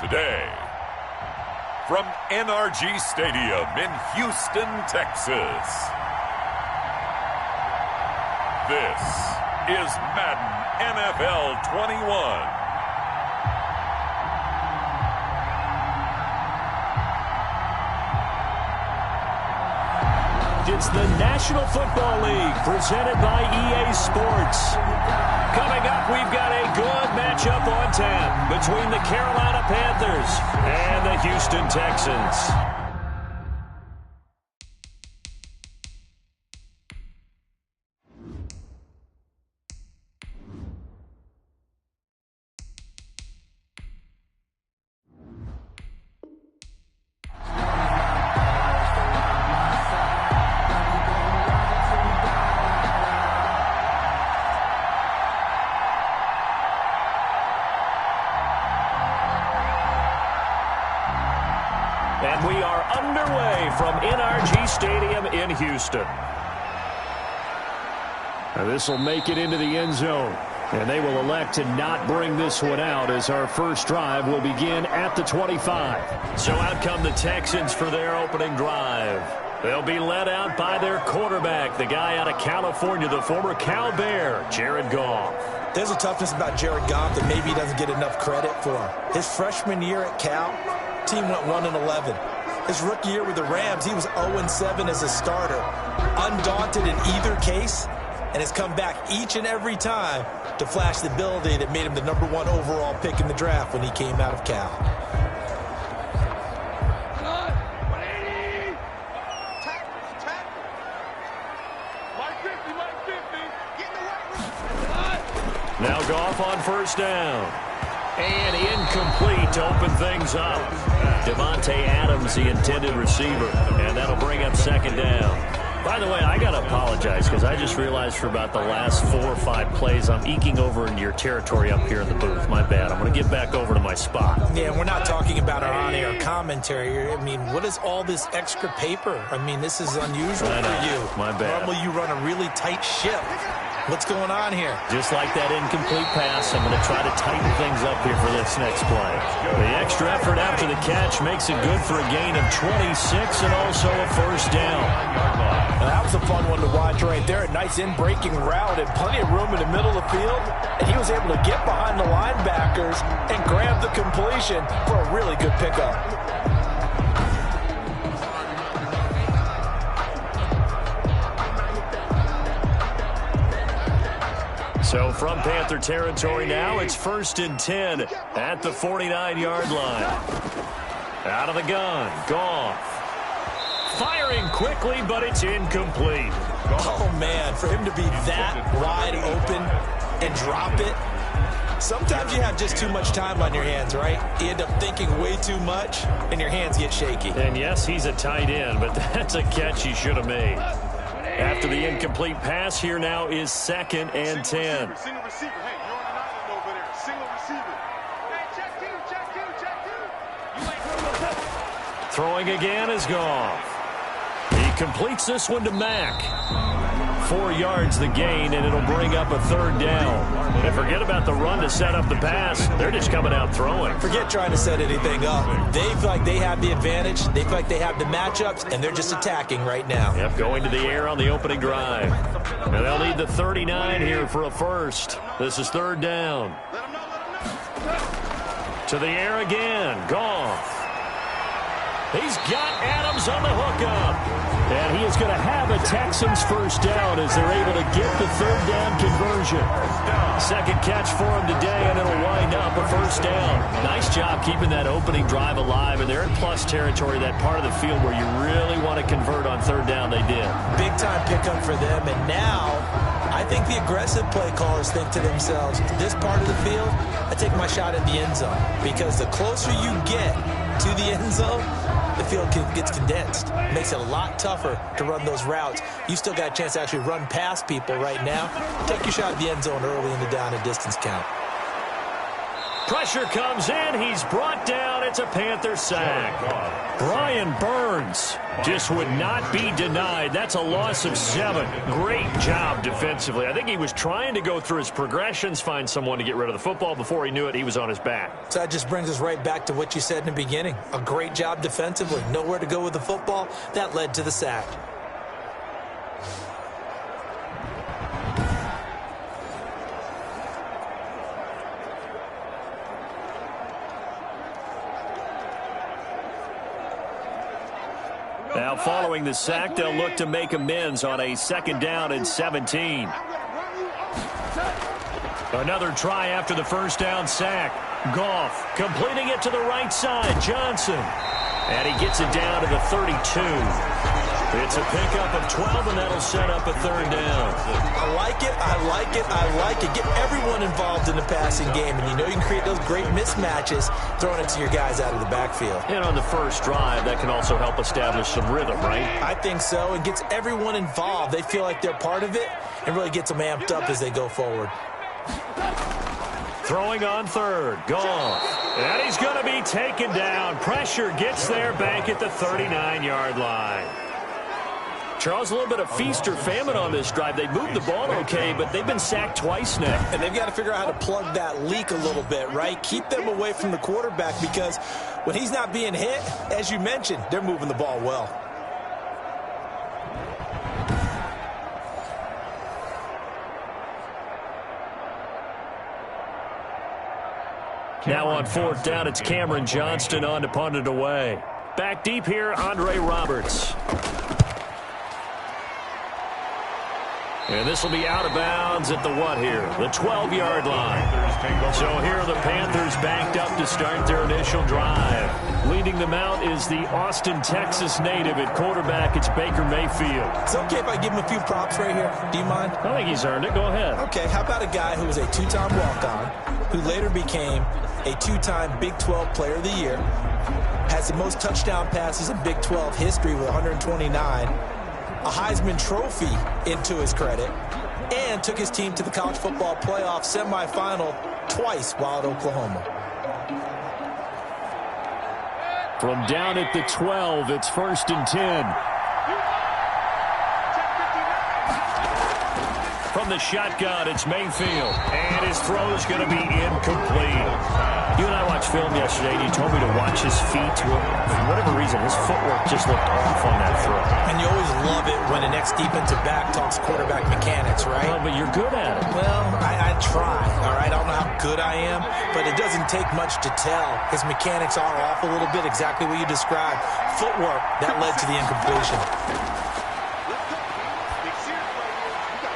today. From NRG Stadium in Houston, Texas. This is Madden NFL 21. It's the National Football League presented by EA Sports. Coming up, we've got a good matchup on tap between the Carolina Panthers and the Houston Texans. And we are underway from NRG Stadium in Houston. Now this will make it into the end zone. And they will elect to not bring this one out as our first drive will begin at the 25. So out come the Texans for their opening drive. They'll be led out by their quarterback, the guy out of California, the former Cal Bear, Jared Goff. There's a toughness about Jared Goff that maybe he doesn't get enough credit for. His freshman year at Cal, team went 1-11. His rookie year with the Rams, he was 0-7 as a starter. Undaunted in either case, and has come back each and every time to flash the ability that made him the #1 overall pick in the draft when he came out of Cal. Now Goff on first down. And incomplete to open things up. Devontae Adams, the intended receiver. And that'll bring up second down. By the way, I got to apologize because I just realized for about the last 4 or 5 plays, I'm eking over into your territory up here in the booth. My bad. I'm going to get back over to my spot. Yeah, we're not talking about our on-air commentary. I mean, what is all this extra paper? I mean, this is unusual for you. My bad. Normally you run a really tight ship. What's going on here? Just like that incomplete pass, I'm going to try to tighten things up here for this next play. The extra effort after the catch makes it good for a gain of 26 and also a first down. Now, that was a fun one to watch right there. A nice in-breaking route and plenty of room in the middle of the field. And he was able to get behind the linebackers and grab the completion for a really good pickup. So from Panther territory now, it's 1st and 10 at the 49-yard line. Out of the gun, Goff. Firing quickly, but it's incomplete. Oh, man, for him to be that wide open and drop it. Sometimes you have just too much time on your hands, right? You end up thinking way too much, and your hands get shaky. And yes, he's a tight end, but that's a catch he should have made. After the incomplete pass, here now is 2nd and 10. Single receiver. Hey, you're on an island over there. Single receiver. Hey, check two. Throwing again is Goff. He completes this one to Mack. 4 yards the gain, and it'll bring up a 3rd down. And forget about the run to set up the pass. They're just coming out throwing. Forget trying to set anything up. They feel like they have the advantage. They feel like they have the matchups, and they're just attacking right now. Yep, going to the air on the opening drive. And they'll need the 39 here for a first. This is 3rd down. To the air again. Goff. He's got Adams on the hookup. And he is going to have a Texans first down as they're able to get the 3rd down conversion. Second catch for him today, and it'll wind up a first down. Nice job keeping that opening drive alive, and they're in plus territory, that part of the field where you really want to convert on 3rd down. They did. Big-time pickup for them, and now I think the aggressive play callers think to themselves, this part of the field, I take my shot at the end zone, because the closer you get to the end zone, the field gets condensed. It makes it a lot tougher to run those routes. You still got a chance to actually run past people right now. Take your shot at the end zone early in the down and distance count. Pressure comes in. He's brought down. It's a Panther sack. Brian Burns just would not be denied. That's a loss of 7. Great job defensively. I think he was trying to go through his progressions, find someone to get rid of the football. Before he knew it, he was on his back. So that just brings us right back to what you said in the beginning. A great job defensively. Nowhere to go with the football. That led to the sack. Now following the sack, they'll look to make amends on a 2nd down and 17. Another try after the 1st down sack. Goff completing it to the right side. Johnson. And he gets it down to the 32. It's a pickup of 12, and that'll set up a 3rd down. I like it, I like it, I like it. Get everyone involved in the passing game, and you know you can create those great mismatches throwing it to your guys out of the backfield. And on the first drive, that can also help establish some rhythm, right? I think so. It gets everyone involved. They feel like they're part of it and really gets them amped up as they go forward. Throwing on 3rd. Goff. And he's going to be taken down. Pressure gets there back at the 39-yard line. Charles, a little bit of feast or famine on this drive. They moved the ball okay, but they've been sacked twice now. And they've got to figure out how to plug that leak a little bit, right? Keep them away from the quarterback because when he's not being hit, as you mentioned, they're moving the ball well. Now on 4th down, it's Cameron Johnston on to punt it away. Back deep here, Andre Roberts. And this will be out of bounds at the what here? The 12-yard line. So here are the Panthers backed up to start their initial drive. Leading them out is the Austin, Texas native at quarterback. It's Baker Mayfield. It's okay if I give him a few props right here. Do you mind? I think he's earned it. Go ahead. Okay, how about a guy who was a 2-time walk-on, who later became a 2-time Big 12 Player of the Year, has the most touchdown passes in Big 12 history with 129, a Heisman Trophy into his credit, and took his team to the college football playoff semifinal twice while at Oklahoma. From down at the 12, it's 1st and 10. From the shotgun, it's Mayfield. And his throw is going to be incomplete. You and I watched film yesterday, and you told me to watch his feet. For whatever reason, his footwork just looked off on that throw. And you always love it when the next defensive back talks quarterback mechanics, right? Well, but you're good at it. Well, I try, all right? I don't know how good I am, but it doesn't take much to tell. His mechanics are off a little bit, exactly what you described. Footwork, that led to the incompletion.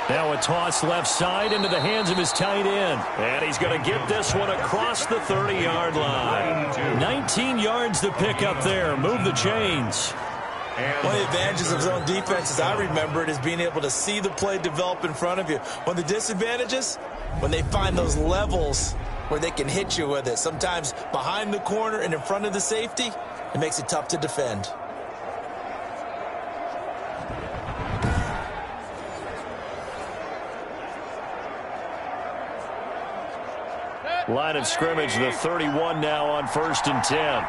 Now a toss left side into the hands of his tight end. And he's going to get this one across the 30-yard line. 19 yards to pick up there. Move the chains. One of the advantages of zone defense, as I remember it, is being able to see the play develop in front of you. One of the disadvantages, when they find those levels where they can hit you with it, sometimes behind the corner and in front of the safety, it makes it tough to defend. Line of scrimmage, the 31 now on 1st and 10.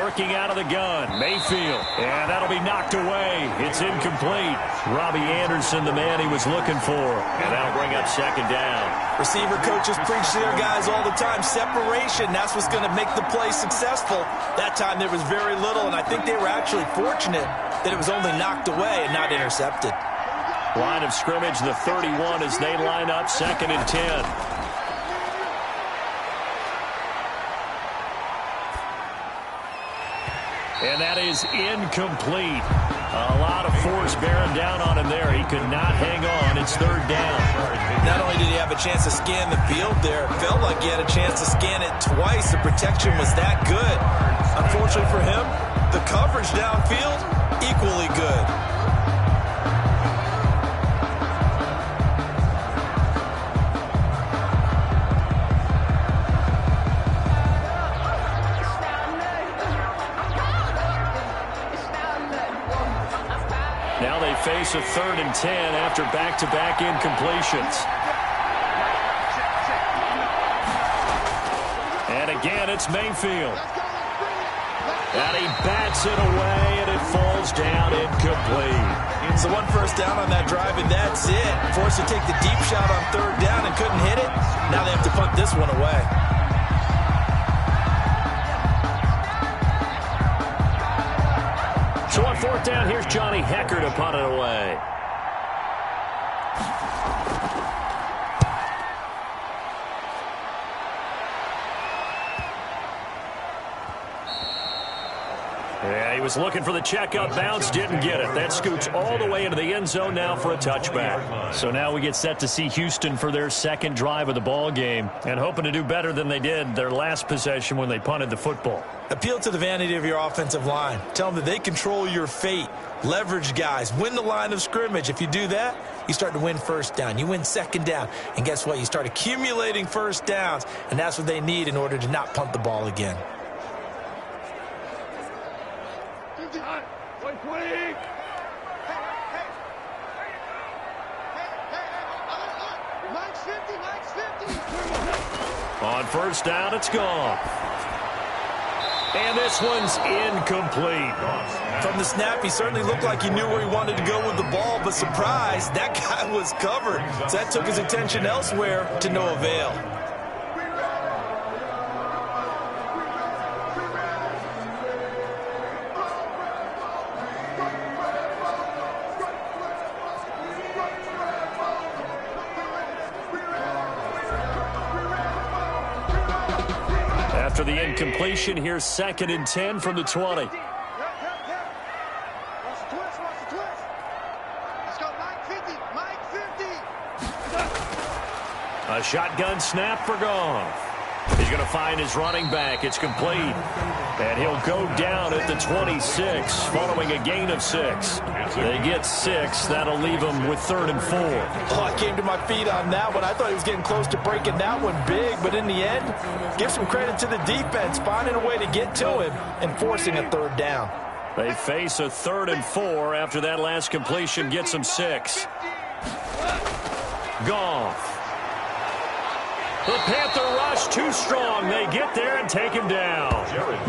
Working out of the gun, Mayfield. And that'll be knocked away. It's incomplete. Robbie Anderson, the man he was looking for. And that'll bring up 2nd down. Receiver coaches preach to their guys all the time. Separation, that's what's going to make the play successful. That time there was very little, and I think they were actually fortunate that it was only knocked away and not intercepted. Line of scrimmage, the 31 as they line up 2nd and 10. And that is incomplete. A lot of force bearing down on him there. He could not hang on. It's 3rd down. Not only did he have a chance to scan the field there, it felt like he had a chance to scan it twice. The protection was that good. Unfortunately for him, the coverage downfield, equally good. Now they face a 3rd and 10 after back-to-back incompletions. And again, it's Mayfield. And he bats it away, and it falls down incomplete. So one first down on that drive, and that's it. Forced to take the deep shot on third down and couldn't hit it. Now they have to punt this one away. So on fourth down, here's Johnny Hecker to punt it away. Yeah, he was looking for the checkout bounce, didn't get it. That scoots all the way into the end zone now for a touchback. So now we get set to see Houston for their second drive of the ball game and hoping to do better than they did their last possession when they punted the football. Appeal to the vanity of your offensive line. Tell them that they control your fate. Leverage guys. Win the line of scrimmage. If you do that, you start to win first down. You win second down. And guess what? You start accumulating first downs. And that's what they need in order to not punt the ball again. On first down, it's gone. And this one's incomplete. From the snap, he certainly looked like he knew where he wanted to go with the ball, but surprise, that guy was covered. So that took his attention elsewhere to no avail. After the incompletion, here's 2nd and 10 from the 20. A shotgun snap for Goff. He's going to find his running back. It's complete. And he'll go down at the 26 following a gain of 6. They get 6. That'll leave them with 3rd and 4. Oh, I came to my feet on that one. I thought he was getting close to breaking that one big, but in the end, give some credit to the defense, finding a way to get to him and forcing a 3rd down. They face a 3rd and 4 after that last completion gets them 6. Goff. The Panther rush too strong. They get there and take him down.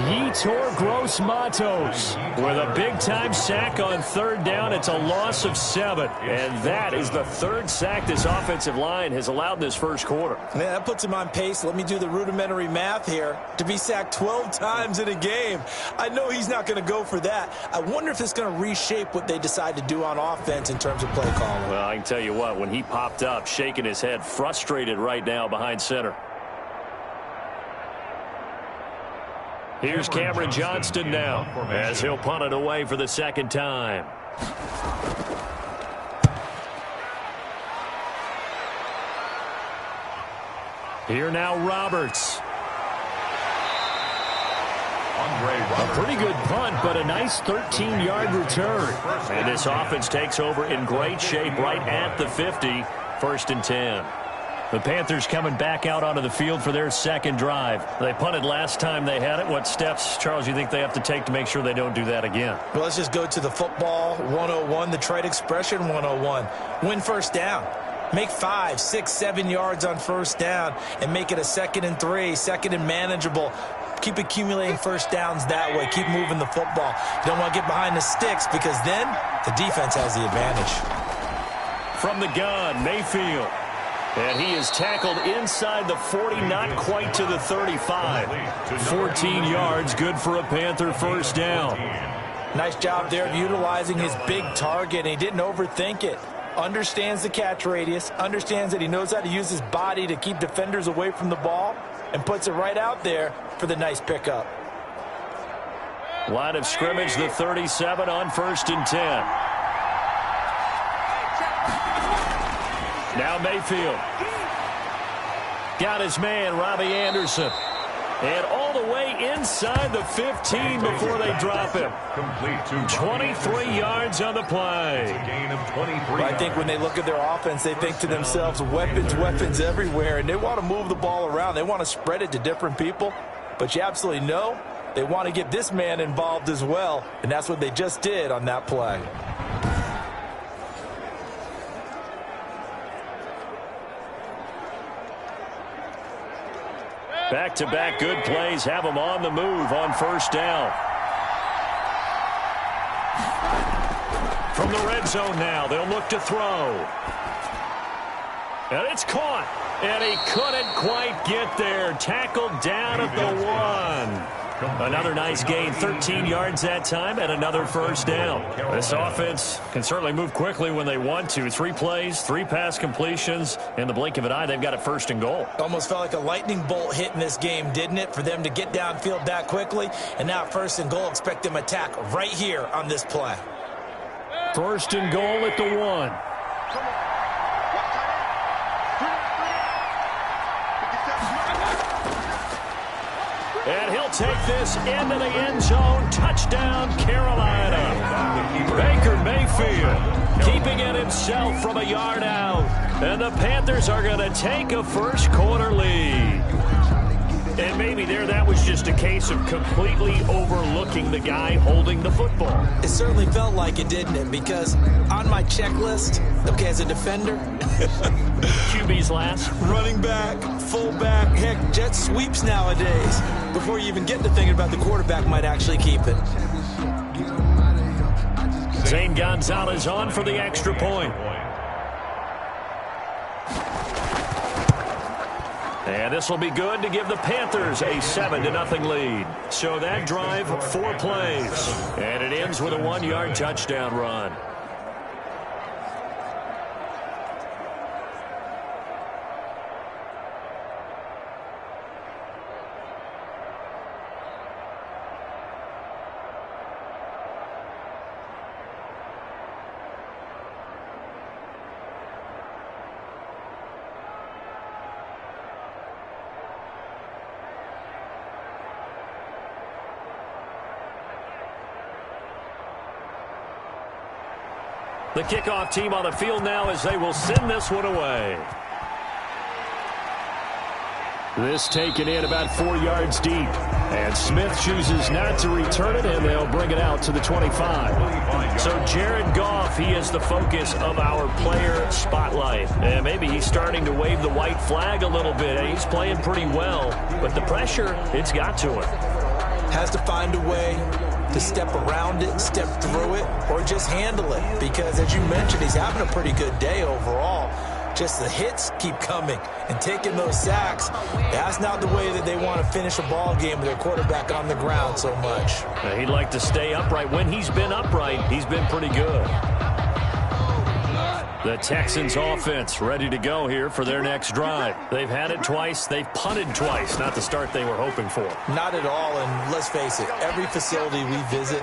Yetur Gross-Matos with a big-time sack on 3rd down. It's a loss of 7. And that is the 3rd sack this offensive line has allowed in this first quarter. Man, that puts him on pace. Let me do the rudimentary math here. To be sacked 12 times in a game. I know he's not going to go for that. I wonder if it's going to reshape what they decide to do on offense in terms of play calling. Well, I can tell you what, when he popped up, shaking his head, frustrated right now behind center. Here's Cameron Johnston now as he'll punt it away for the 2nd time. Here now Roberts. A pretty good punt, but a nice 13-yard return. And this offense takes over in great shape right at the 50, 1st and 10. The Panthers coming back out onto the field for their 2nd drive. They punted last time they had it. What steps, Charles, you think they have to take to make sure they don't do that again? Well, let's just go to the football 101, the trade expression 101. Win first down. Make 5, 6, 7 yards on first down and make it a 2nd and 3, 2nd and manageable. Keep accumulating first downs that way. Keep moving the football. You don't want to get behind the sticks because then the defense has the advantage. From the gun, Mayfield. And he is tackled inside the 40, not quite to the 35. 14 yards, good for a Panther first down. Nice job there of utilizing his big target. He didn't overthink it. Understands the catch radius, understands that he knows how to use his body to keep defenders away from the ball, and puts it right out there for the nice pickup. Line of scrimmage, the 37 on 1st and 10. Now Mayfield. Got his man, Robbie Anderson. And all the way inside the 15 before they drop him. 23 yards on the play. I think when they look at their offense, they think to themselves, weapons, weapons everywhere. And they want to move the ball around. They want to spread it to different people. But you absolutely know they want to get this man involved as well. And that's what they just did on that play. Back-to-back good plays have them on the move on first down. From the red zone now, they'll look to throw. And it's caught. And he couldn't quite get there. Tackled down at the 1. Another nice gain, 13 yards that time, and another first down. This offense can certainly move quickly when they want to. 3 plays, 3 pass completions. In the blink of an eye, they've got it first and goal. Almost felt like a lightning bolt hit in this game, didn't it? For them to get downfield that quickly. And now first and goal, expect them to attack right here on this play. First and goal at the 1. And he'll take this into the end zone. Touchdown, Carolina. Baker Mayfield keeping it himself from a yard out. And the Panthers are going to take a first quarter lead. And maybe that was just a case of completely overlooking the guy holding the football. It certainly felt like it, didn't it? Because on my checklist, okay, as a defender, QB's last. Running back, fullback, heck, jet sweeps nowadays. Before you even get to thinking about the quarterback might actually keep it. Zane Gonzalez on for the extra point. And this will be good to give the Panthers a 7-0 lead. So that drive, 4 plays. And it ends with a 1-yard touchdown run. The kickoff team on the field now as they will send this one away. This taken in about 4 yards deep. And Smith chooses not to return it, and they'll bring it out to the 25. So Jared Goff, he is the focus of our player spotlight. And maybe he's starting to wave the white flag a little bit. He's playing pretty well, but the pressure, it's got to him. Has to find a way to step around it, step through it, or just handle it. Because as you mentioned, he's having a pretty good day overall. Just the hits keep coming and taking those sacks. That's not the way that they want to finish a ball game with their quarterback on the ground so much. He'd like to stay upright. When he's been upright, he's been pretty good. The Texans offense ready to go here for their next drive. They've had it twice. They've punted twice. Not the start they were hoping for. Not at all, and let's face it, every facility we visit,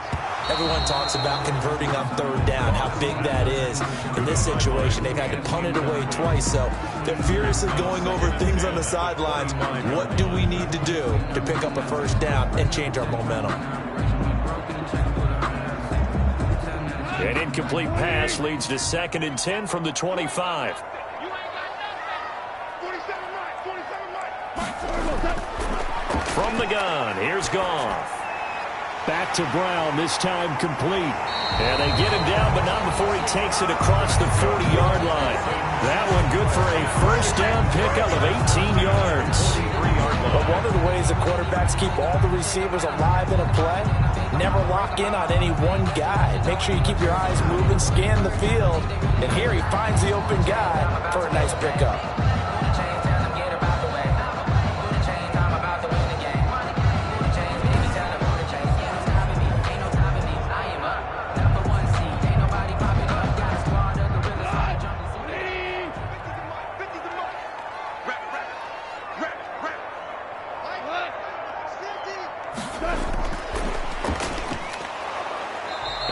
everyone talks about converting on third down, how big that is. In this situation, they've had to punt it away twice, so they're furiously going over things on the sidelines. What do we need to do to pick up a first down and change our momentum? An incomplete pass leads to 2nd and 10 from the 25. From the gun, here's Goff. Back to Brown, this time complete. And they get him down, but not before he takes it across the 40-yard line. That one good for a first down pickup of 18 yards. But one of the ways the quarterbacks keep all the receivers alive in a play, never lock in on any one guy. Make sure you keep your eyes moving, scan the field. And here he finds the open guy for a nice pickup.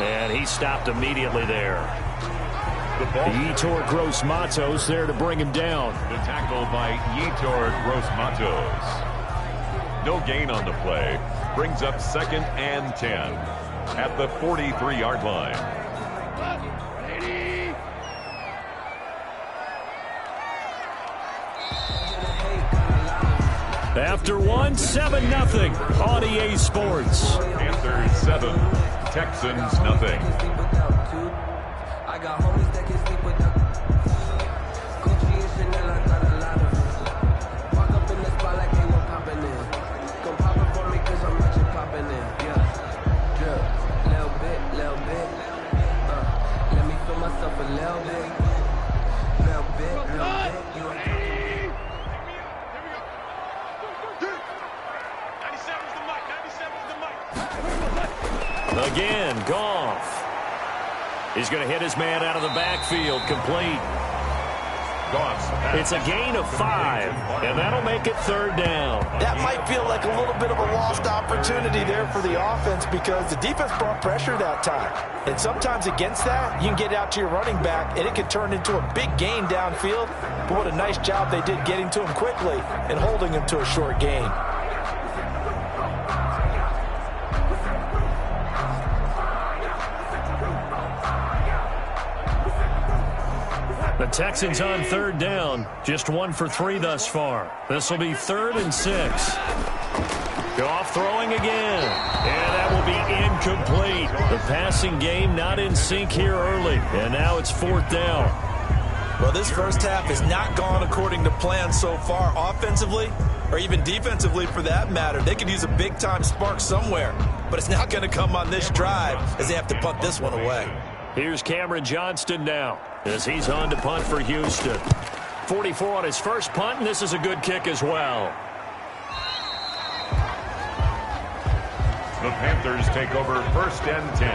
And he stopped immediately there. Yetur Gross-Matos there to bring him down. The tackle by Yetur Gross-Matos. No gain on the play. Brings up 2nd and 10 at the 43-yard line. After one, 7-0 on EA Sports. Panthers 7, Texans nothing. I got homies that can sleep with the Gucci and Chanel. I got a lot of them. Walk up in the spot like they were popping Again, Goff. He's going to hit his man out of the backfield, complete. It's a gain of 5, and that'll make it 3rd down. That might feel like a little bit of a lost opportunity there for the offense because the defense brought pressure that time. And sometimes against that, you can get out to your running back, and it can turn into a big gain downfield. But what a nice job they did getting to him quickly and holding him to a short gain. The Texans on 3rd down, just 1 for 3 thus far. This will be 3rd and 6. Goff throwing again, and that will be incomplete. The passing game not in sync here early, and now it's 4th down. Well, this first half has not gone according to plan so far offensively or even defensively for that matter. They could use a big-time spark somewhere, but it's not going to come on this drive as they have to punt this one away. Here's Cameron Johnston now as he's on to punt for Houston. 44 on his first punt, and this is a good kick as well. The Panthers take over 1st and 10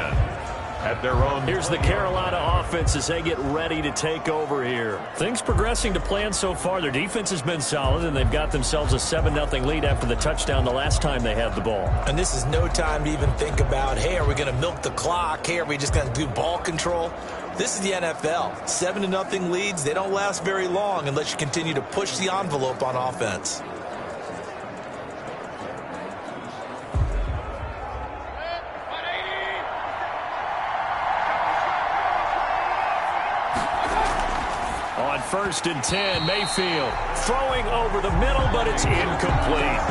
at their own. Here's the Carolina offense as they get ready to take over here. Things progressing to plan so far. Their defense has been solid, and they've got themselves a 7-0 lead after the touchdown the last time they had the ball. And this is no time to even think about, hey, are we going to milk the clock? Hey, are we just going to do ball control? This is the NFL. 7-0 leads, they don't last very long unless you continue to push the envelope on offense. On 1st and 10, Mayfield throwing over the middle, but it's incomplete.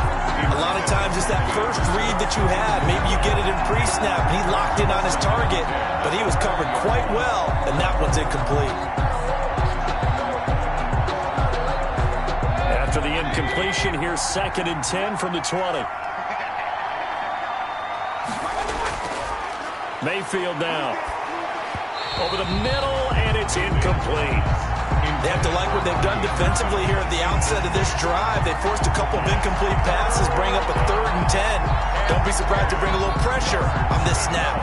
A lot of times it's that first read that you had. Maybe you get it in pre-snap, and he locked in on his target, but he was covered quite well, and that one's incomplete. After the incompletion, here's 2nd and 10 from the 20. Mayfield now. Over the middle, and it's incomplete. They have to like what they've done defensively here at the outset of this drive. They forced a couple of incomplete passes, bring up a 3rd and 10. Don't be surprised to bring a little pressure on this snap.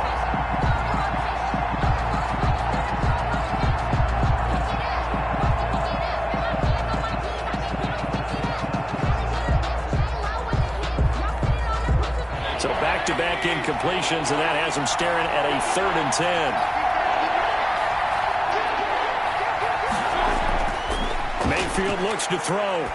So back-to-back incompletions, and that has them staring at a 3rd and 10. Mayfield looks to throw.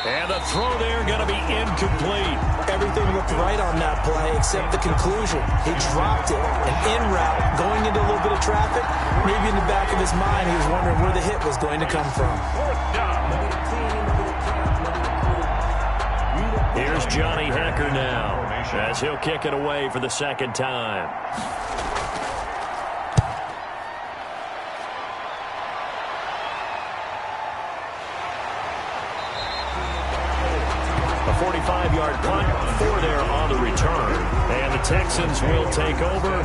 And the throw there going to be incomplete. Everything looked right on that play except the conclusion. He dropped it, an in route, going into a little bit of traffic. Maybe in the back of his mind he was wondering where the hit was going to come from. Here's Johnny Hecker now as he'll kick it away for the 2nd time. A 45-yard punt, 4 there on the return. And the Texans will take over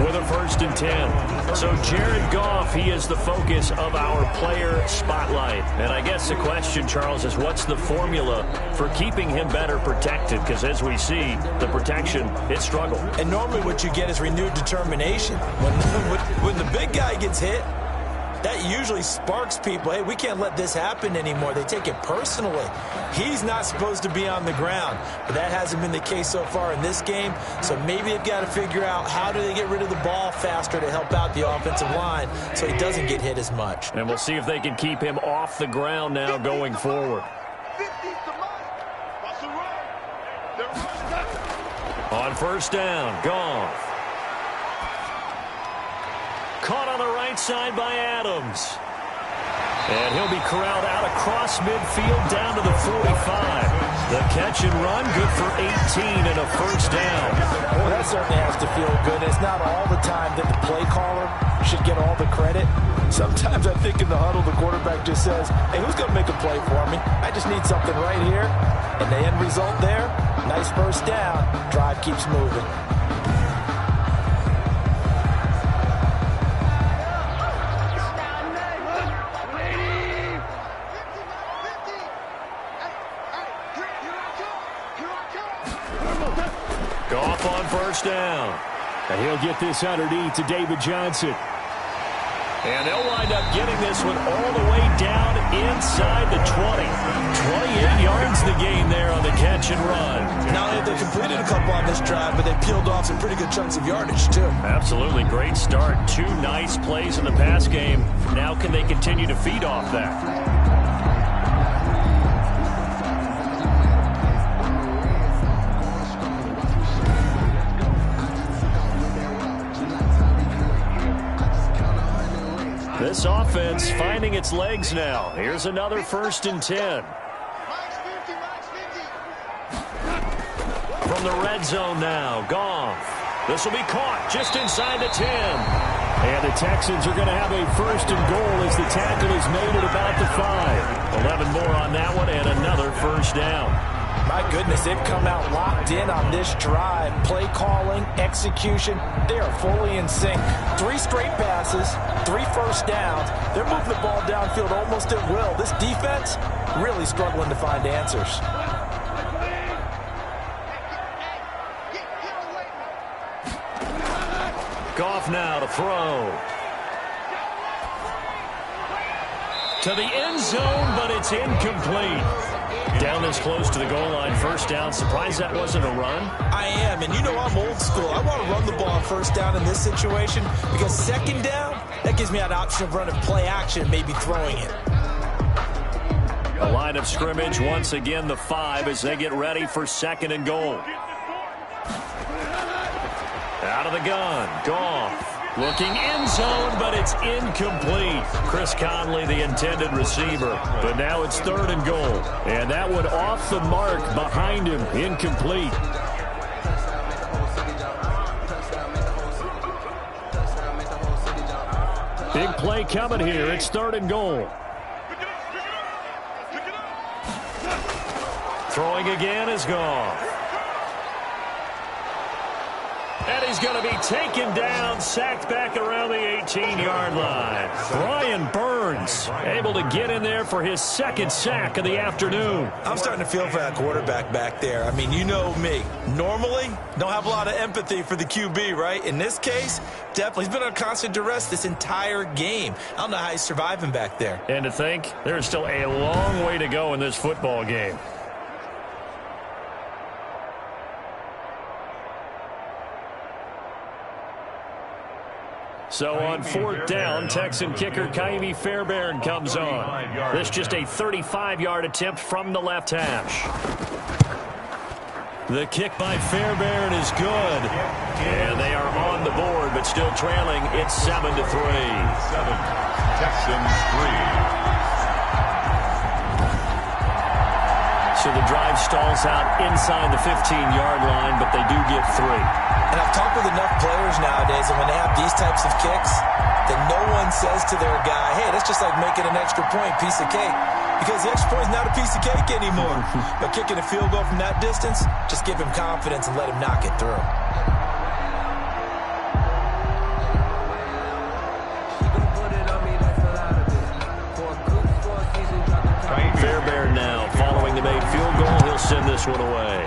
with a 1st and 10. So Jared Goff, he is the focus of our player spotlight. And I guess the question, Charles, is what's the formula for keeping him better protected? Because as we see, the protection, it struggled. And normally what you get is renewed determination. When the big guy gets hit, that usually sparks people. Hey, we can't let this happen anymore. They take it personally. He's not supposed to be on the ground, but that hasn't been the case so far in this game. So maybe they've got to figure out how do they get rid of the ball faster to help out the offensive line so he doesn't get hit as much. And we'll see if they can keep him off the ground now going forward. On 1st down, Goff. Caught on the right side by Adams. And he'll be corralled out across midfield down to the 45. The catch and run, good for 18 and a 1st down. Well, that certainly has to feel good. It's not all the time that the play caller should get all the credit. Sometimes I think in the huddle, the quarterback just says, hey, who's going to make a play for me? I just need something right here. And the end result there, nice 1st down. Drive keeps moving. Goff on first down. And he'll get this underneath to David Johnson. And they'll wind up getting this one all the way down inside the 20. 28 yards the gain there on the catch and run. Not only have they completed a couple on this drive, but they peeled off some pretty good chunks of yardage, too. Absolutely great start. 2 nice plays in the pass game. Now can they continue to feed off that? This offense finding its legs now. Here's another 1st and 10. From the red zone now, Goff. This will be caught just inside the 10. And the Texans are going to have a 1st and goal as the tackle is made at about the 5. 11 more on that one and another 1st down. My goodness, they've come out locked in on this drive. Play calling, execution, they are fully in sync. 3 straight passes, 3 first downs. They're moving the ball downfield almost at will. This defense really struggling to find answers. Goff now to throw. To the end zone, but it's incomplete. Down this close to the goal line, 1st down. Surprised that wasn't a run? I am, and you know I'm old school. I want to run the ball on 1st down in this situation because 2nd down, that gives me an option of running play action, maybe throwing it. A line of scrimmage, once again the 5 as they get ready for 2nd and goal. Out of the gun, Goff. Looking end zone, but it's incomplete. Chris Conley, the intended receiver. But now it's 3rd and goal. And that one off the mark behind him. Incomplete. Big play coming here. It's 3rd and goal. Throwing again is Goff. And he's going to be taken down, sacked back around the 18-yard line. Brian Burns able to get in there for his 2nd sack of the afternoon. I'm starting to feel for that quarterback back there. I mean, you know me. Normally, don't have a lot of empathy for the QB, right? In this case, definitely. He's been on constant duress this entire game. I don't know how he's surviving back there. And to think, there's still a long way to go in this football game. So on 4th down, Texan kicker Kaimi Fairbairn comes on. This just a 35-yard attempt from the left hash. The kick by Fairbairn is good. And they are on the board, but still trailing. It's 7-3. 7, Texans 3. So the drive stalls out inside the 15-yard line, but they do get 3. And I've talked with enough players nowadays, and when they have these types of kicks, then no one says to their guy, hey, that's just like making an extra point, piece of cake. Because the extra point is not a piece of cake anymore. But kicking a field goal from that distance, just give him confidence and let him knock it through. Fairbairn now following the made field goal. He'll send this one away.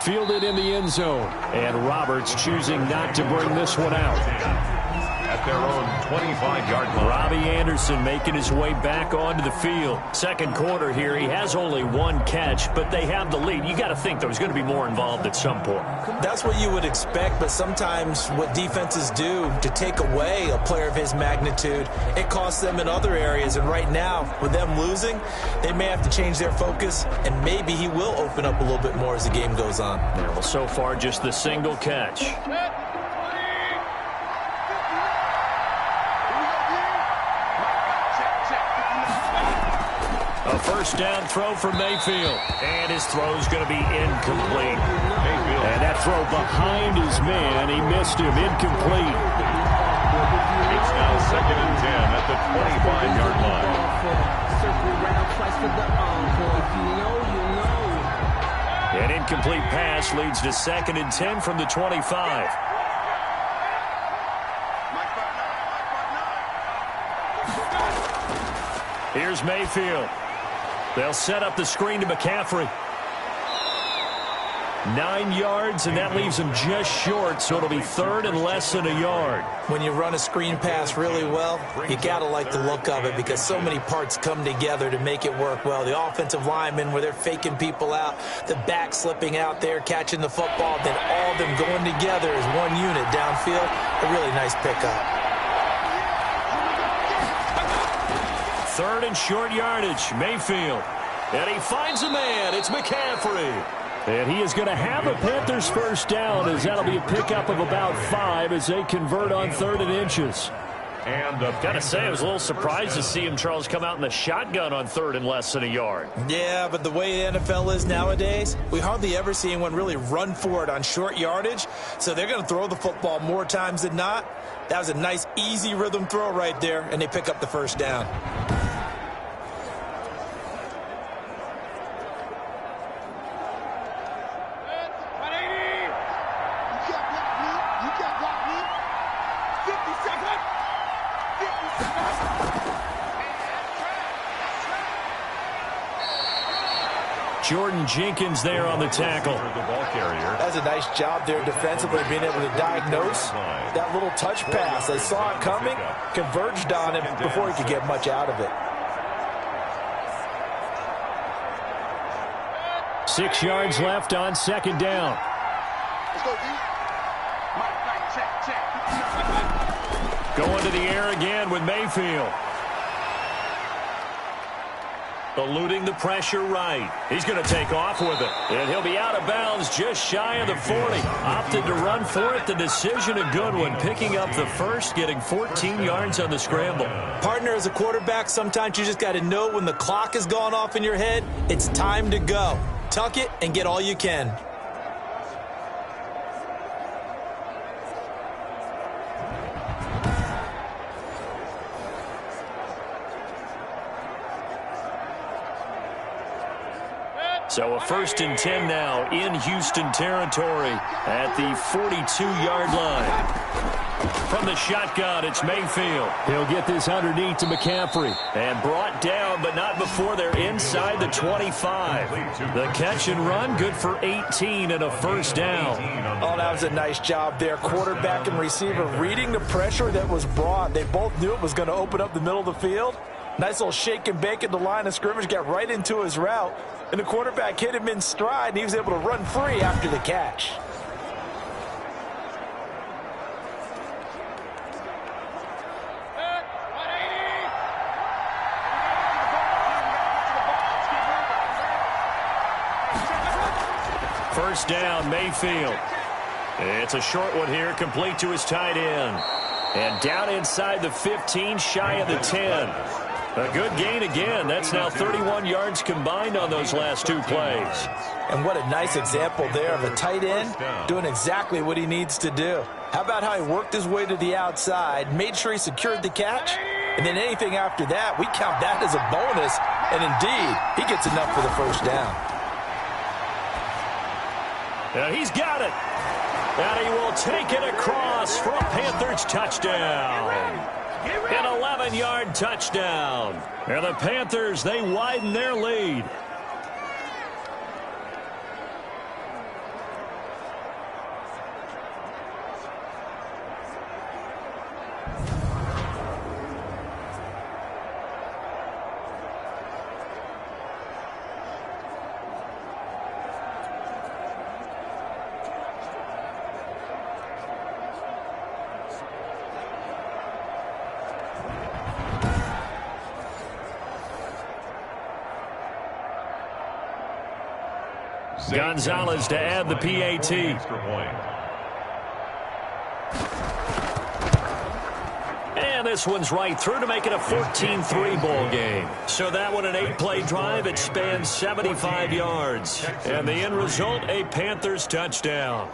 Fielded in the end zone. And Roberts choosing not to bring this one out. At their own 25-yard line. Robbie Anderson making his way back onto the field. 2nd quarter here. He has only 1 catch, but they have the lead. You got to think there was going to be more involved at some point. That's what you would expect, but sometimes what defenses do to take away a player of his magnitude, it costs them in other areas. And right now, with them losing, they may have to change their focus, and maybe he will open up a little bit more as the game goes on. Yeah, well, so far, just the single catch. A 1st down throw for Mayfield. And his throw's going to be incomplete. Mayfield. And that throw behind his man, he missed him. Incomplete. It's now 2nd and 10 at the 25-yard line. An incomplete pass leads to 2nd and 10 from the 25. Here's Mayfield. They'll set up the screen to McCaffrey. 9 yards, and that leaves him just short, so it'll be third and less than a yard. When you run a screen pass really well, you got to like the look of it because so many parts come together to make it work well. The offensive linemen, where they're faking people out, the back slipping out there, catching the football, then all of them going together as one unit downfield. A really nice pickup. Third and short yardage, Mayfield. And he finds a man. It's McCaffrey. And he is going to have a Panthers first down, as that'll be a pickup of about 5 as they convert on 3rd and inches. And Got to say, I was a little surprised to see him, Charles, come out in the shotgun on 3rd and less than a yard. Yeah, but the way the NFL is nowadays, we hardly ever see anyone really run for it on short yardage. So they're going to throw the football more times than not. That was a nice, easy rhythm throw right there, and they pick up the first down. Jordan Jenkins there on the tackle. The ball carrier. That's a nice job there defensively, being able to diagnose that little touch pass. They saw it coming, converged on him before he could get much out of it. 6 yards left on 2nd down. Let's go, D. Check. Going to the air again with Mayfield. Eluding the pressure right. He's going to take off with it. And he'll be out of bounds just shy of the 40. Opted to run for it. The decision a good one. Picking up the first, getting 14 yards on the scramble. Partner, as a quarterback, sometimes you just got to know when the clock has gone off in your head, it's time to go. Tuck it and get all you can. So a 1st and 10 now in Houston territory at the 42-yard line. From the shotgun, it's Mayfield. He'll get this underneath to McCaffrey. And brought down, but not before they're inside the 25. The catch and run, good for 18 and a first down. Oh, that was a nice job there. Quarterback and receiver reading the pressure that was brought. They both knew it was going to open up the middle of the field. Nice little shake and bake at the line of scrimmage, got right into his route. And the quarterback hit him in stride, and he was able to run free after the catch. First down, Mayfield. It's a short one here, complete to his tight end. And down inside the 15, shy of the 10. A good gain again. That's now 31 yards combined on those last 2 plays. And what a nice example there of a tight end doing exactly what he needs to do. How about how he worked his way to the outside, made sure he secured the catch, and then anything after that, we count that as a bonus. And indeed, he gets enough for the first down. And he's got it. And he will take it across for a Panthers touchdown. An 11-yard touchdown. And the Panthers, they widen their lead. Gonzalez to add the PAT. And this one's right through to make it a 14-3 ball game. So that one, an 8-play drive. It spans 75 yards. And the end result, a Panthers touchdown.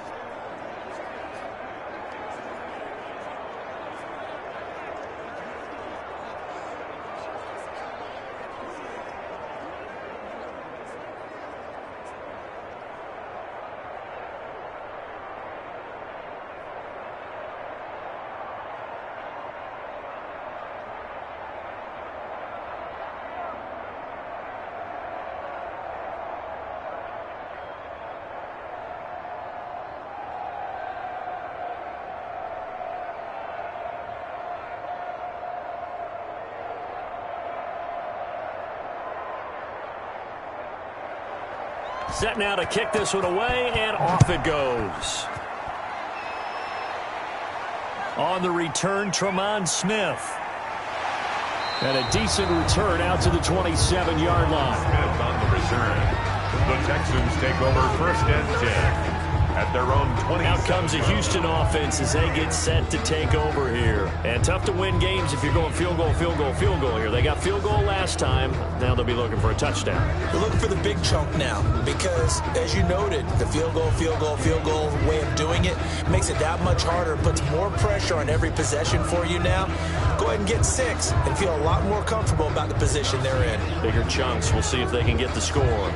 Set now to kick this one away, and off it goes. On the return, Tremont Smith. And a decent return out to the 27-yard line. Smith on the return. The Texans take over first and 10 at their own 20. Out comes the Houston offense as they get set to take over here. And tough to win games if you're going field goal, field goal, field goal here. They got field goal last time. Now they'll be looking for a touchdown. They're looking for the big chunk now because, as you noted, the field goal, field goal, field goal way of doing it makes it that much harder. It puts more pressure on every possession for you now. Go ahead and get 6 and feel a lot more comfortable about the position they're in. Bigger chunks. We'll see if they can get the score.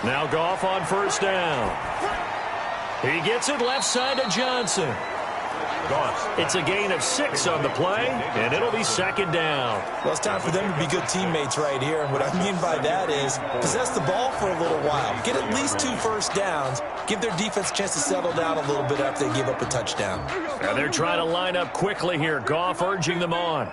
Now Goff on first down. He gets it left side to Johnson. It's a gain of 6 on the play, and it'll be second down. Well, it's time for them to be good teammates right here. And what I mean by that is possess the ball for a little while. Get at least 2 first downs. Give their defense a chance to settle down a little bit after they give up a touchdown. And they're trying to line up quickly here. Goff urging them on.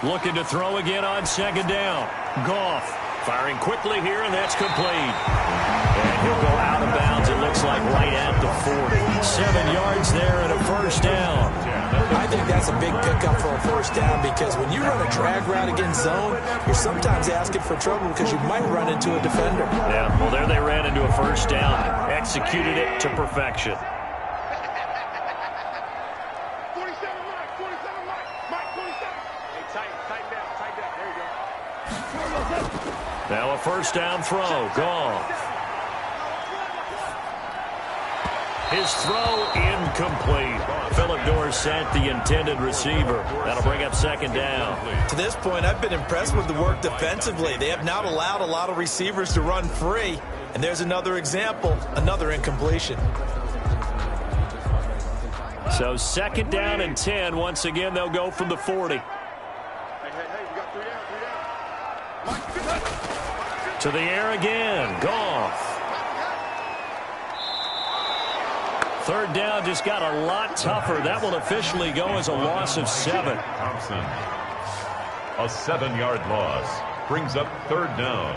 Looking to throw again on second down. Goff firing quickly here, and that's complete. And he'll go out of bounds, it looks like, right at the 40. 7 yards there and a first down. I think that's a big pickup for a first down because when you run a drag route against zone, you're sometimes asking for trouble because you might run into a defender. Yeah, well, there they ran into a first down. Executed it to perfection. 47, Mike. 47, Mike. 47. Hey, tighten down. There you go. Now a first down throw. Goff. His throw incomplete. Phillip Dorsett, the intended receiver. That'll bring up second down. To this point, I've been impressed with the work defensively. They have not allowed a lot of receivers to run free. And there's another example, another incompletion. So second down and 10. Once again, they'll go from the 40. Hey, we got 3 down. To the air again. Goff. Third down just got a lot tougher. That will officially go as a loss of 7. Thompson. A 7-yard loss brings up third down.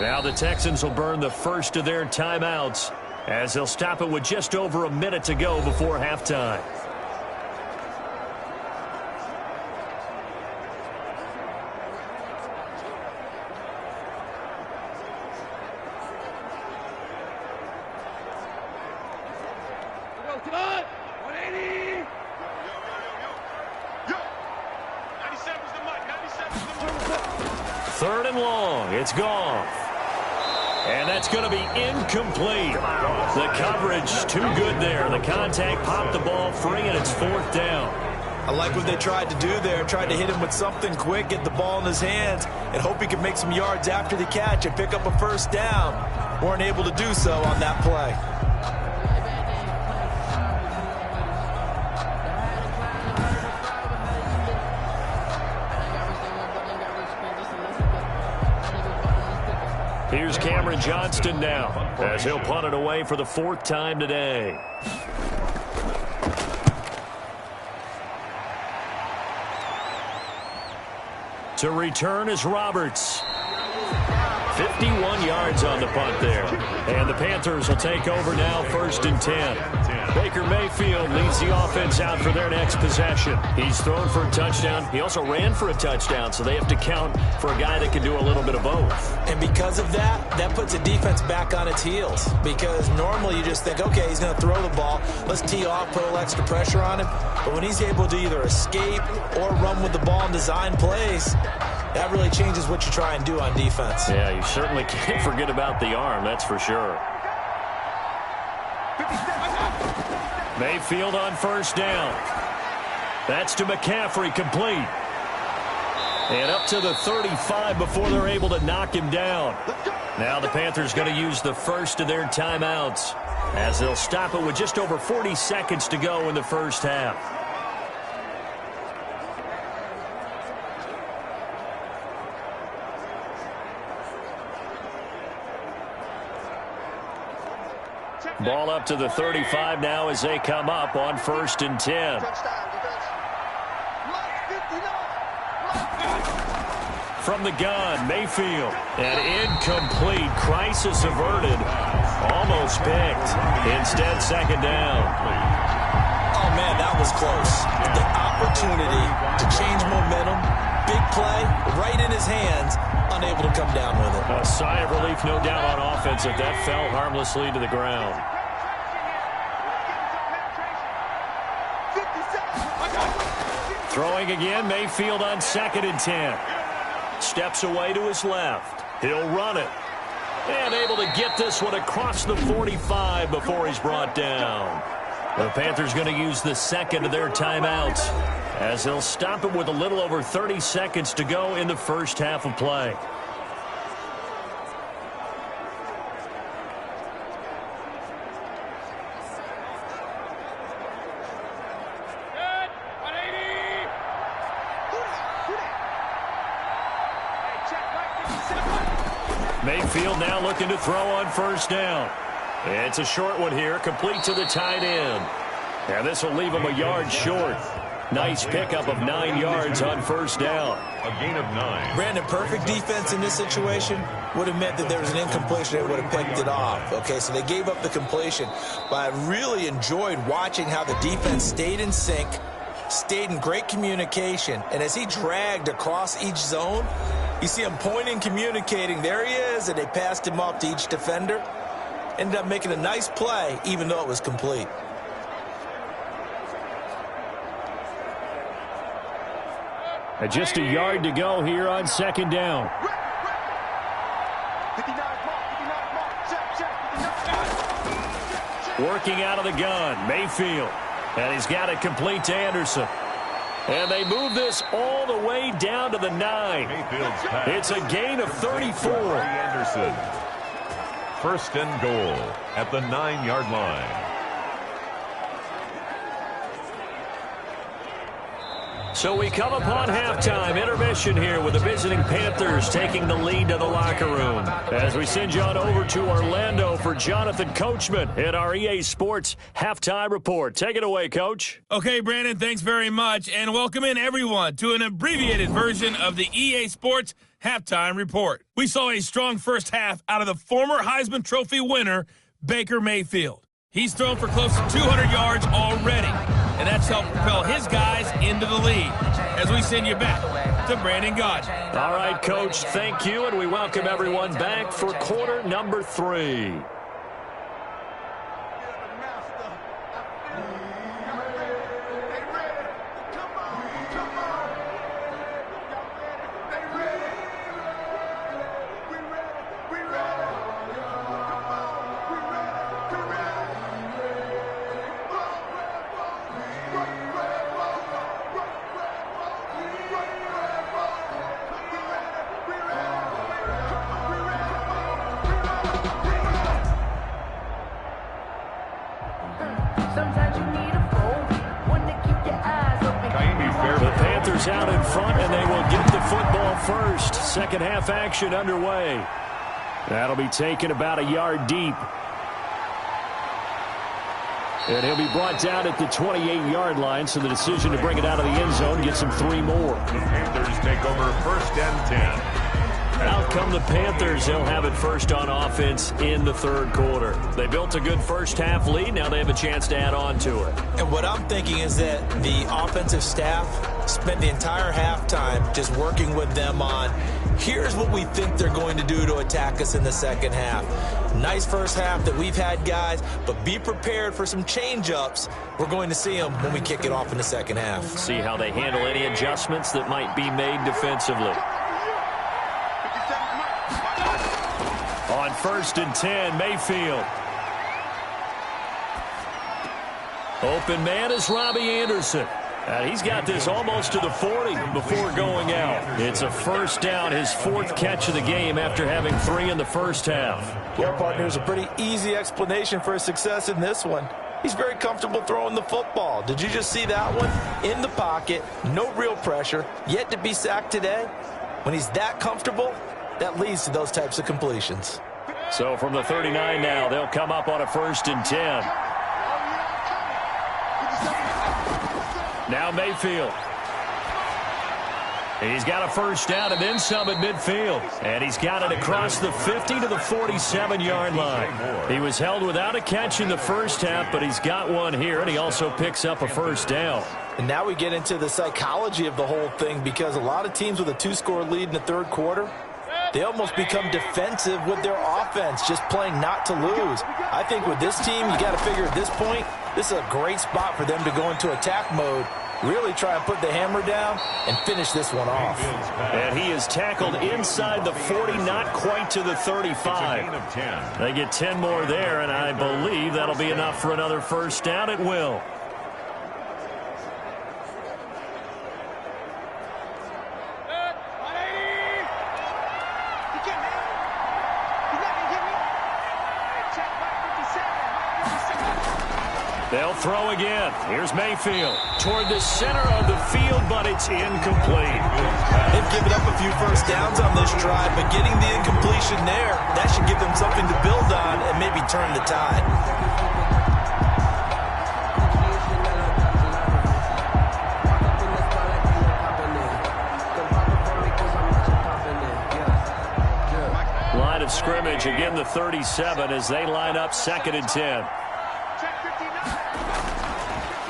Now the Texans will burn the first of their timeouts as they'll stop it with just over a minute to go before halftime. Come on. 180. Yo. 97's the mic. 97's the mic. Third and long. It's Goff. And that's going to be incomplete. The coverage too good there. The contact popped the ball free, and it's fourth down. I like what they tried to do there. Tried to hit him with something quick, get the ball in his hands, and hope he could make some yards after the catch and pick up a first down. Weren't able to do so on that play. Here's Cameron Johnston now as he'll punt it away for the 4th time today. To return is Roberts. 51 yards on the punt there. And the Panthers will take over now, 1st and 10. Baker Mayfield leads the offense out for their next possession. He's thrown for a touchdown. He also ran for a touchdown, so they have to count for a guy that can do a little bit of both. And because of that, that puts the defense back on its heels. Because normally you just think, okay, he's going to throw the ball. Let's tee off, put a little extra pressure on him. But when he's able to either escape or run with the ball and design plays, that really changes what you try and do on defense. Yeah, you certainly can't forget about the arm, that's for sure. Mayfield on first down. That's to McCaffrey, complete. And up to the 35 before they're able to knock him down. Now the Panthers going to use the first of their timeouts as they'll stop it with just over 40 seconds to go in the first half. Ball up to the 35 now as they come up on 1st and 10. From the gun, Mayfield. An incomplete. Crisis averted. Almost picked. Instead, 2nd down. Oh, man, that was close. The opportunity to change momentum, big play, right in his hands, unable to come down with it. A sigh of relief, no doubt, on offense if that fell harmlessly to the ground. Throwing again, Mayfield on 2nd and 10. Steps away to his left. He'll run it. And able to get this one across the 45 before he's brought down. The Panthers going to use the second of their timeouts as they'll stop it with a little over 30 seconds to go in the first half of play. Mayfield now looking to throw on 1st down. It's a short one here, complete to the tight end. And this will leave him a yard short. Nice pickup of 9 yards on 1st down. A gain of 9. Brandon, perfect defense in this situation would have meant that there was an incompletion. They would have picked it off. Okay, so they gave up the completion. But I really enjoyed watching how the defense stayed in sync, stayed in great communication. And as he dragged across each zone, you see him pointing, communicating. There he is, and they passed him off to each defender. Ended up making a nice play, even though it was complete. And just a yard to go here on 2nd down. Working out of the gun, Mayfield. And he's got it complete to Anderson. And they move this all the way down to the 9. It's a gain of 34. Anderson. 1st and goal at the 9-yard line. So we come upon halftime, intermission here with the visiting Panthers taking the lead to the locker room. As we send you on over to Orlando for Jonathan Coachman at our EA Sports Halftime Report. Take it away, Coach. Okay, Brandon, thanks very much. And welcome in, everyone, to an abbreviated version of the EA Sports Halftime Report. We saw a strong first half out of the former Heisman Trophy winner, Baker Mayfield. He's thrown for close to 200 yards already, and that's helped propel his guys into the lead. As we send you back to Brandon Gaudin. All right, Coach, thank you, and we welcome everyone back for quarter number 3. Out in front, and they will get the football first. Second half action underway. That'll be taken about a yard deep. And he'll be brought down at the 28-yard line, so the decision to bring it out of the end zone gets him 3 more. The Panthers take over 1st and 10. Out come the Panthers. They'll have it first on offense in the 3rd quarter. They built a good first half lead. Now they have a chance to add on to it. And what I'm thinking is that the offensive staff spent the entire halftime just working with them on, here's what we think they're going to do to attack us in the second half. Nice first half that we've had, guys, but be prepared for some change-ups. We're going to see them when we kick it off in the second half. See how they handle any adjustments that might be made defensively. On 1st and 10, Mayfield. Open man is Robbie Anderson. And he's got this almost to the 40 before going out. It's a first down, his 4th catch of the game after having 3 in the first half. Yeah, partner, there's a pretty easy explanation for his success in this one. He's very comfortable throwing the football. Did you just see that one? In the pocket, no real pressure, yet to be sacked today. When he's that comfortable, that leads to those types of completions. So from the 39 now, they'll come up on a 1st and 10. Now Mayfield. He's got a first down and then some at midfield. And he's got it across the 50 to the 47-yard line. He was held without a catch in the first half, but he's got one here, and he also picks up a first down. And now we get into the psychology of the whole thing, because a lot of teams with a 2-score lead in the third quarter, they almost become defensive with their offense, just playing not to lose. I think with this team, you got to figure at this point, this is a great spot for them to go into attack mode, really try and put the hammer down and finish this one off. And he is tackled inside the 40, not quite to the 35. They get 10 more there, and I believe that'll be enough for another first down. It will. They'll throw again. Here's Mayfield toward the center of the field, but it's incomplete. They've given up a few first downs on this drive, but getting the incompletion there, that should give them something to build on and maybe turn the tide. Line of scrimmage, again the 37 as they line up 2nd and 10.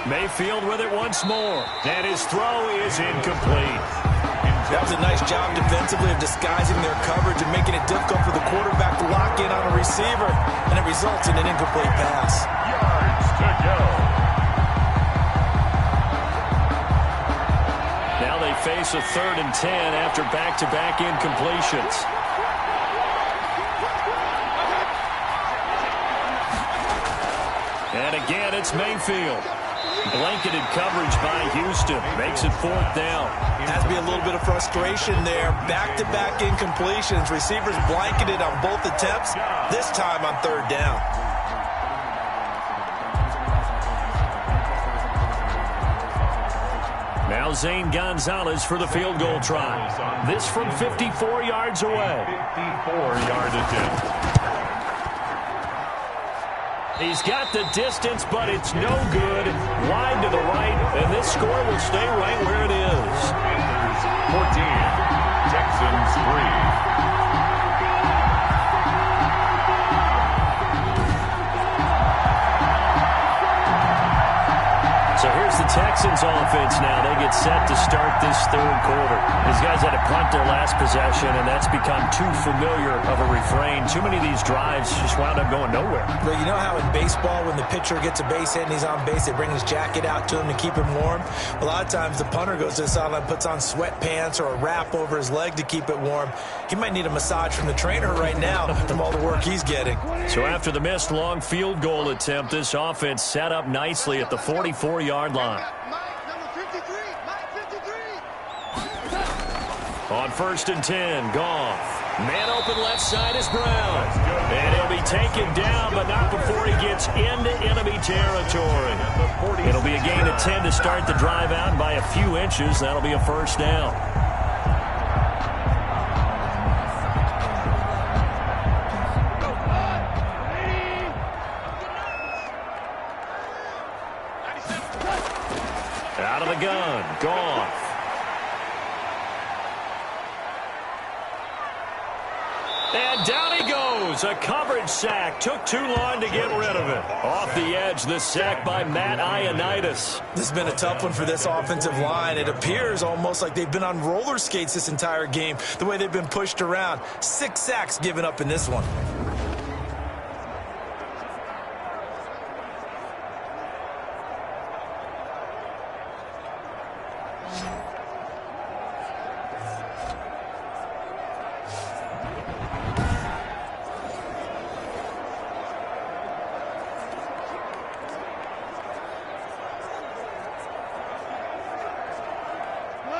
Mayfield with it once more, and his throw is incomplete. That was a nice job defensively of disguising their coverage and making it difficult for the quarterback to lock in on a receiver, and it results in an incomplete pass. Yards to go. Now they face a 3rd and 10 after back-to-back incompletions. And again, it's Mayfield. Blanketed coverage by Houston. Makes it 4th down. Has to be a little bit of frustration there. Back-to-back incompletions. Receivers blanketed on both attempts, this time on 3rd down. Now Zane Gonzalez for the field goal try. This from 54 yards away. 54-yard attempt. He's got the distance, but it's no good. Wide to the right, and this score will stay right where it is. Panthers 14, Texans 3. So here's the Texans offense now. They get set to start this 3rd quarter. These guys had to punt their last possession, and that's become too familiar of a refrain. Too many of these drives just wound up going nowhere. But you know how in baseball, when the pitcher gets a base hit and he's on base, they bring his jacket out to him to keep him warm? A lot of times the punter goes to the sideline, puts on sweatpants or a wrap over his leg to keep it warm. He might need a massage from the trainer right now from all the work he's getting. So after the missed long field goal attempt, this offense set up nicely at the 44-yard line. On 1st and 10, Goff. Man open left side is Brown. And he'll be taken down, but not before he gets into enemy territory. It'll be a gain of 10 to start the drive out by a few inches. That'll be a first down. Out of the gun, Goff. And down he goes. A coverage sack. Took too long to get rid of it. Off the edge, the sack by Matt Ioannidis. This has been a tough one for this offensive line. It appears almost like they've been on roller skates this entire game, the way they've been pushed around. 6 sacks given up in this one.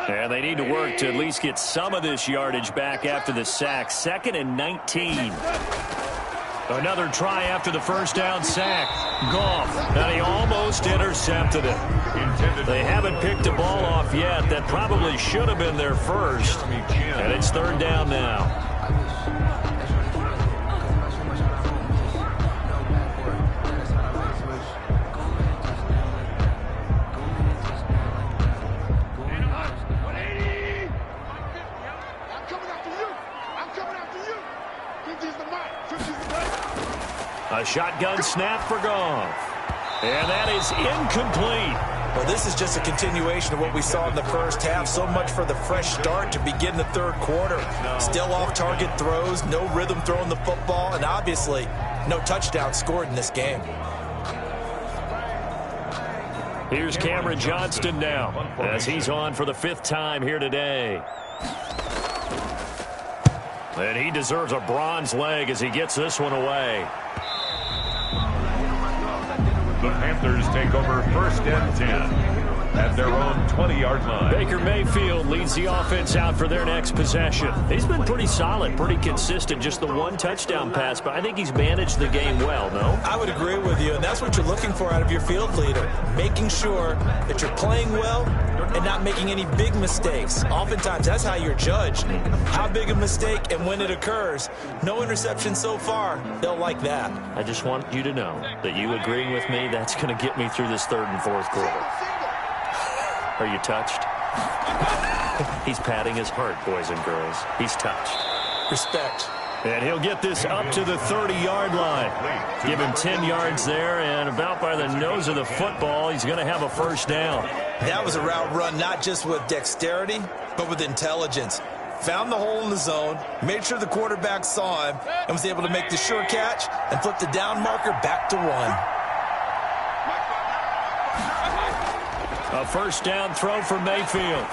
And they need to work to at least get some of this yardage back after the sack. 2nd and 19. Another try after the first down sack. Goff, and he almost intercepted it. They haven't picked a ball off yet. That probably should have been their first. And it's 3rd down now. A shotgun snap for Goff. And that is incomplete. Well, this is just a continuation of what we saw in the first half. So much for the fresh start to begin the 3rd quarter. Still off-target throws, no rhythm throwing the football, and obviously no touchdown scored in this game. Here's Cameron Johnston now as he's on for the 5th time here today. And he deserves a bronze leg as he gets this one away. The Panthers take over 1st and 10 at their own 20-yard line. Baker Mayfield leads the offense out for their next possession. He's been pretty solid, pretty consistent, just the 1 touchdown pass, but I think he's managed the game well, no? I would agree with you, and that's what you're looking for out of your field leader, making sure that you're playing well and not making any big mistakes. Oftentimes, that's how you're judged. How big a mistake and when it occurs. No interception so far. They'll like that. I just want you to know that you agreeing with me, that's going to get me through this 3rd and 4th quarter. Are you touched? He's patting his heart, boys and girls. He's touched. Respect. And he'll get this up to the 30-yard line. Give him 10 yards there, and about by the nose of the football, he's going to have a 1st down. That was a route run not just with dexterity, but with intelligence. Found the hole in the zone, made sure the quarterback saw him, and was able to make the sure catch and flip the down marker back to 1. A 1st down throw for Mayfield.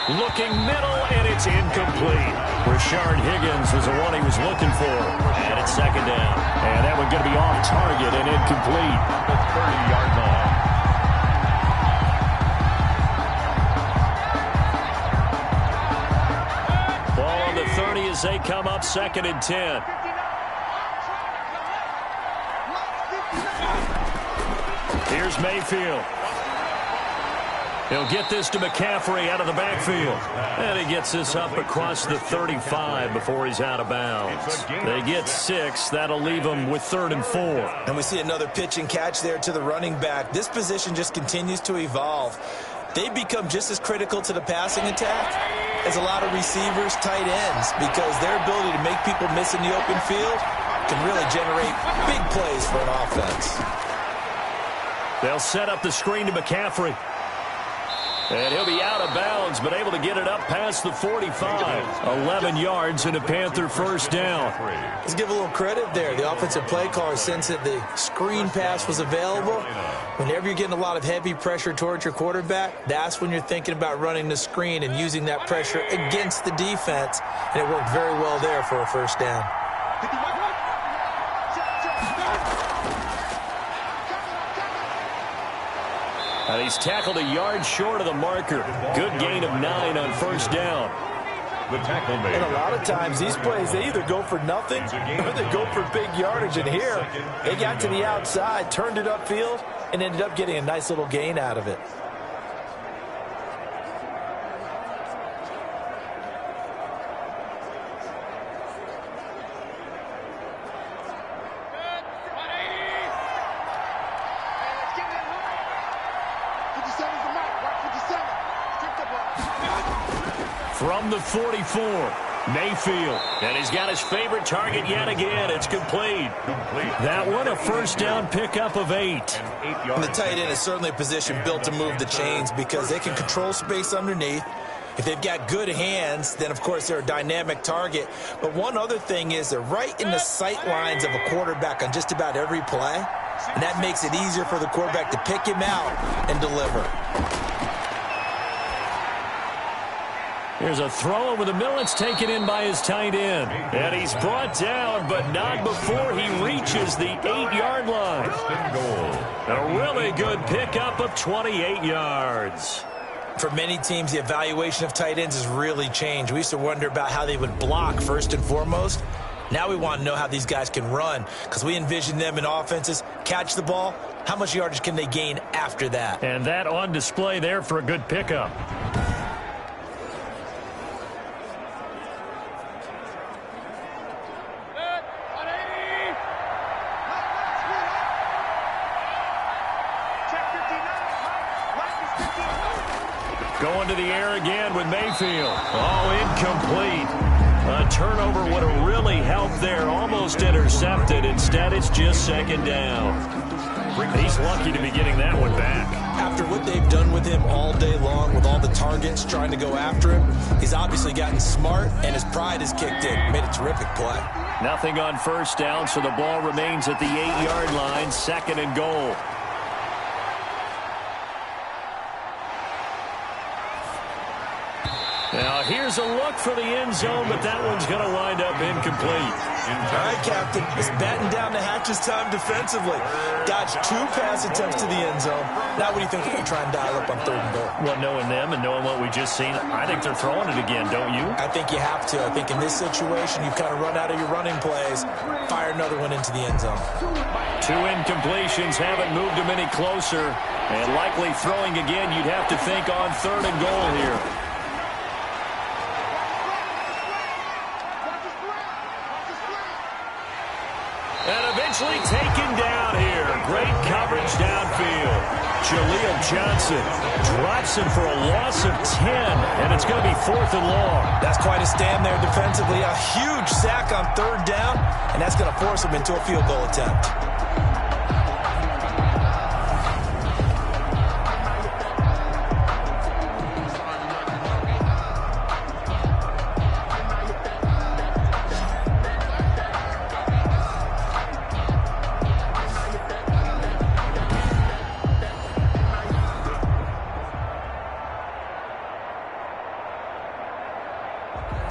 Looking middle, and it's incomplete. Rashard Higgins was the one he was looking for. And it's 2nd down. And that one going to be off target and incomplete. The 30-yard line. Ball on the 30 as they come up 2nd and 10. Here's Mayfield. He'll get this to McCaffrey out of the backfield. And he gets this up across the 35 before he's out of bounds. They get 6. That'll leave them with 3rd and 4. And we see another pitch and catch there to the running back. This position just continues to evolve. They become just as critical to the passing attack as a lot of receivers, tight ends, because their ability to make people miss in the open field can really generate big plays for an offense. They'll set up the screen to McCaffrey. And he'll be out of bounds, but able to get it up past the 45. 11 yards and a Panther 1st down. Let's give a little credit there. The offensive play caller sensed that the screen pass was available. Whenever you're getting a lot of heavy pressure towards your quarterback, that's when you're thinking about running the screen and using that pressure against the defense. And it worked very well there for a 1st down. And he's tackled a yard short of the marker. Good gain of 9 on 1st down. The tackle made. And a lot of times these plays, they either go for nothing or they go for big yardage. And here, they got to the outside, turned it upfield, and ended up getting a nice little gain out of it. From the 44, Mayfield. And he's got his favorite target yet again. It's complete. That one a 1st down pickup of 8. And the tight end is certainly a position built to move the chains because they can control space underneath. If they've got good hands, then, of course, they're a dynamic target. But one other thing is they're right in the sight lines of a quarterback on just about every play. And that makes it easier for the quarterback to pick him out and deliver. Here's a throw over the middle. It's taken in by his tight end. And he's brought down, but not before he reaches the 8-yard line. And a really good pickup of 28 yards. For many teams, the evaluation of tight ends has really changed. We used to wonder about how they would block first and foremost. Now we want to know how these guys can run because we envision them in offenses, catch the ball, how much yardage can they gain after that? And that on display there for a good pickup. Going to the air again with Mayfield. Oh, incomplete. A turnover would have really helped there. Almost intercepted. Instead, it's just second down. He's lucky to be getting that one back. After what they've done with him all day long, with all the targets trying to go after him, he's obviously gotten smart, and his pride has kicked in. Made a terrific play. Nothing on first down, so the ball remains at the 8-yard line, second and goal. Now, here's a look for the end zone, but that one's going to wind up incomplete. All right, Captain. It's batting down the hatches time defensively. Dodged 2 pass attempts to the end zone. Now what do you think they're going to try and dial up on 3rd and goal? Well, knowing them and knowing what we just seen, I think they're throwing it again, don't you? I think you have to. I think in this situation, you've kind of run out of your running plays. Fire another one into the end zone. 2 incompletions haven't moved them any closer. And likely throwing again, you'd have to think on 3rd and goal here. And eventually taken down here. Great coverage downfield. Jaleel Johnson drops him for a loss of 10, and it's going to be 4th and long. That's quite a stand there defensively. A huge sack on 3rd down, and that's going to force him into a field goal attempt.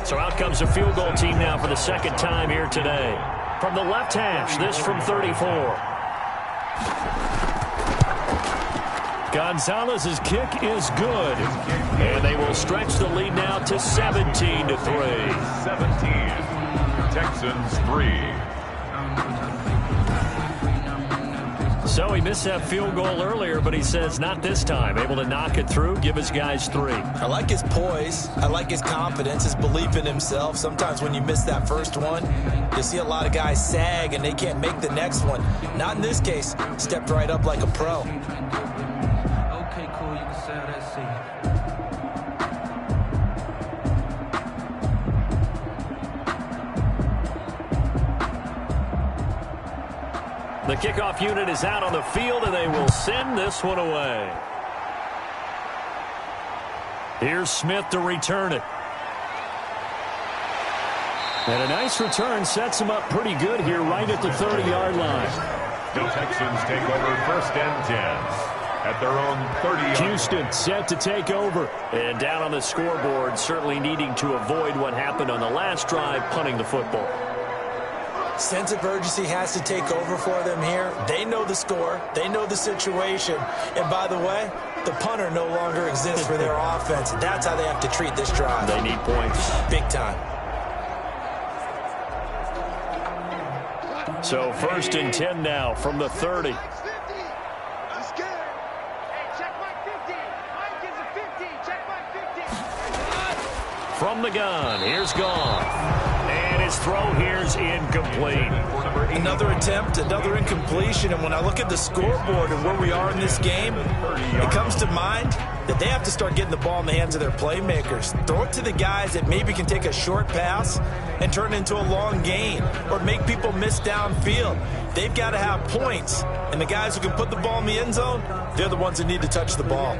So out comes a field goal team now for the 2nd time here today. From the left hash, this from 34. Gonzalez's kick is good. And they will stretch the lead now to 17-3. 17. Texans 3. So he missed that field goal earlier, but he says not this time. Able to knock it through, give his guys 3. I like his poise. I like his confidence, his belief in himself. Sometimes when you miss that first one, you see a lot of guys sag and they can't make the next one. Not in this case. Stepped right up like a pro. Okay, cool. You can sell that seat. The kickoff unit is out on the field, and they will send this one away. Here's Smith to return it. And a nice return sets him up pretty good here right at the 30-yard line. The Texans take over 1st and 10 at their own 30-yard line. Houston set to take over. And down on the scoreboard, certainly needing to avoid what happened on the last drive, punting the football. Sense of urgency has to take over for them here. They know the score. They know the situation. And by the way, the punter no longer exists for their offense. That's how they have to treat this drive. They need points. Big time. So 1st and 10 now from the 30. From the gun, here's Goff. And his throw here's incomplete. Another attempt, another incompletion. And when I look at the scoreboard and where we are in this game, it comes to mind that they have to start getting the ball in the hands of their playmakers. Throw it to the guys that maybe can take a short pass and turn it into a long gain or make people miss downfield. They've got to have points. And the guys who can put the ball in the end zone, they're the ones that need to touch the ball.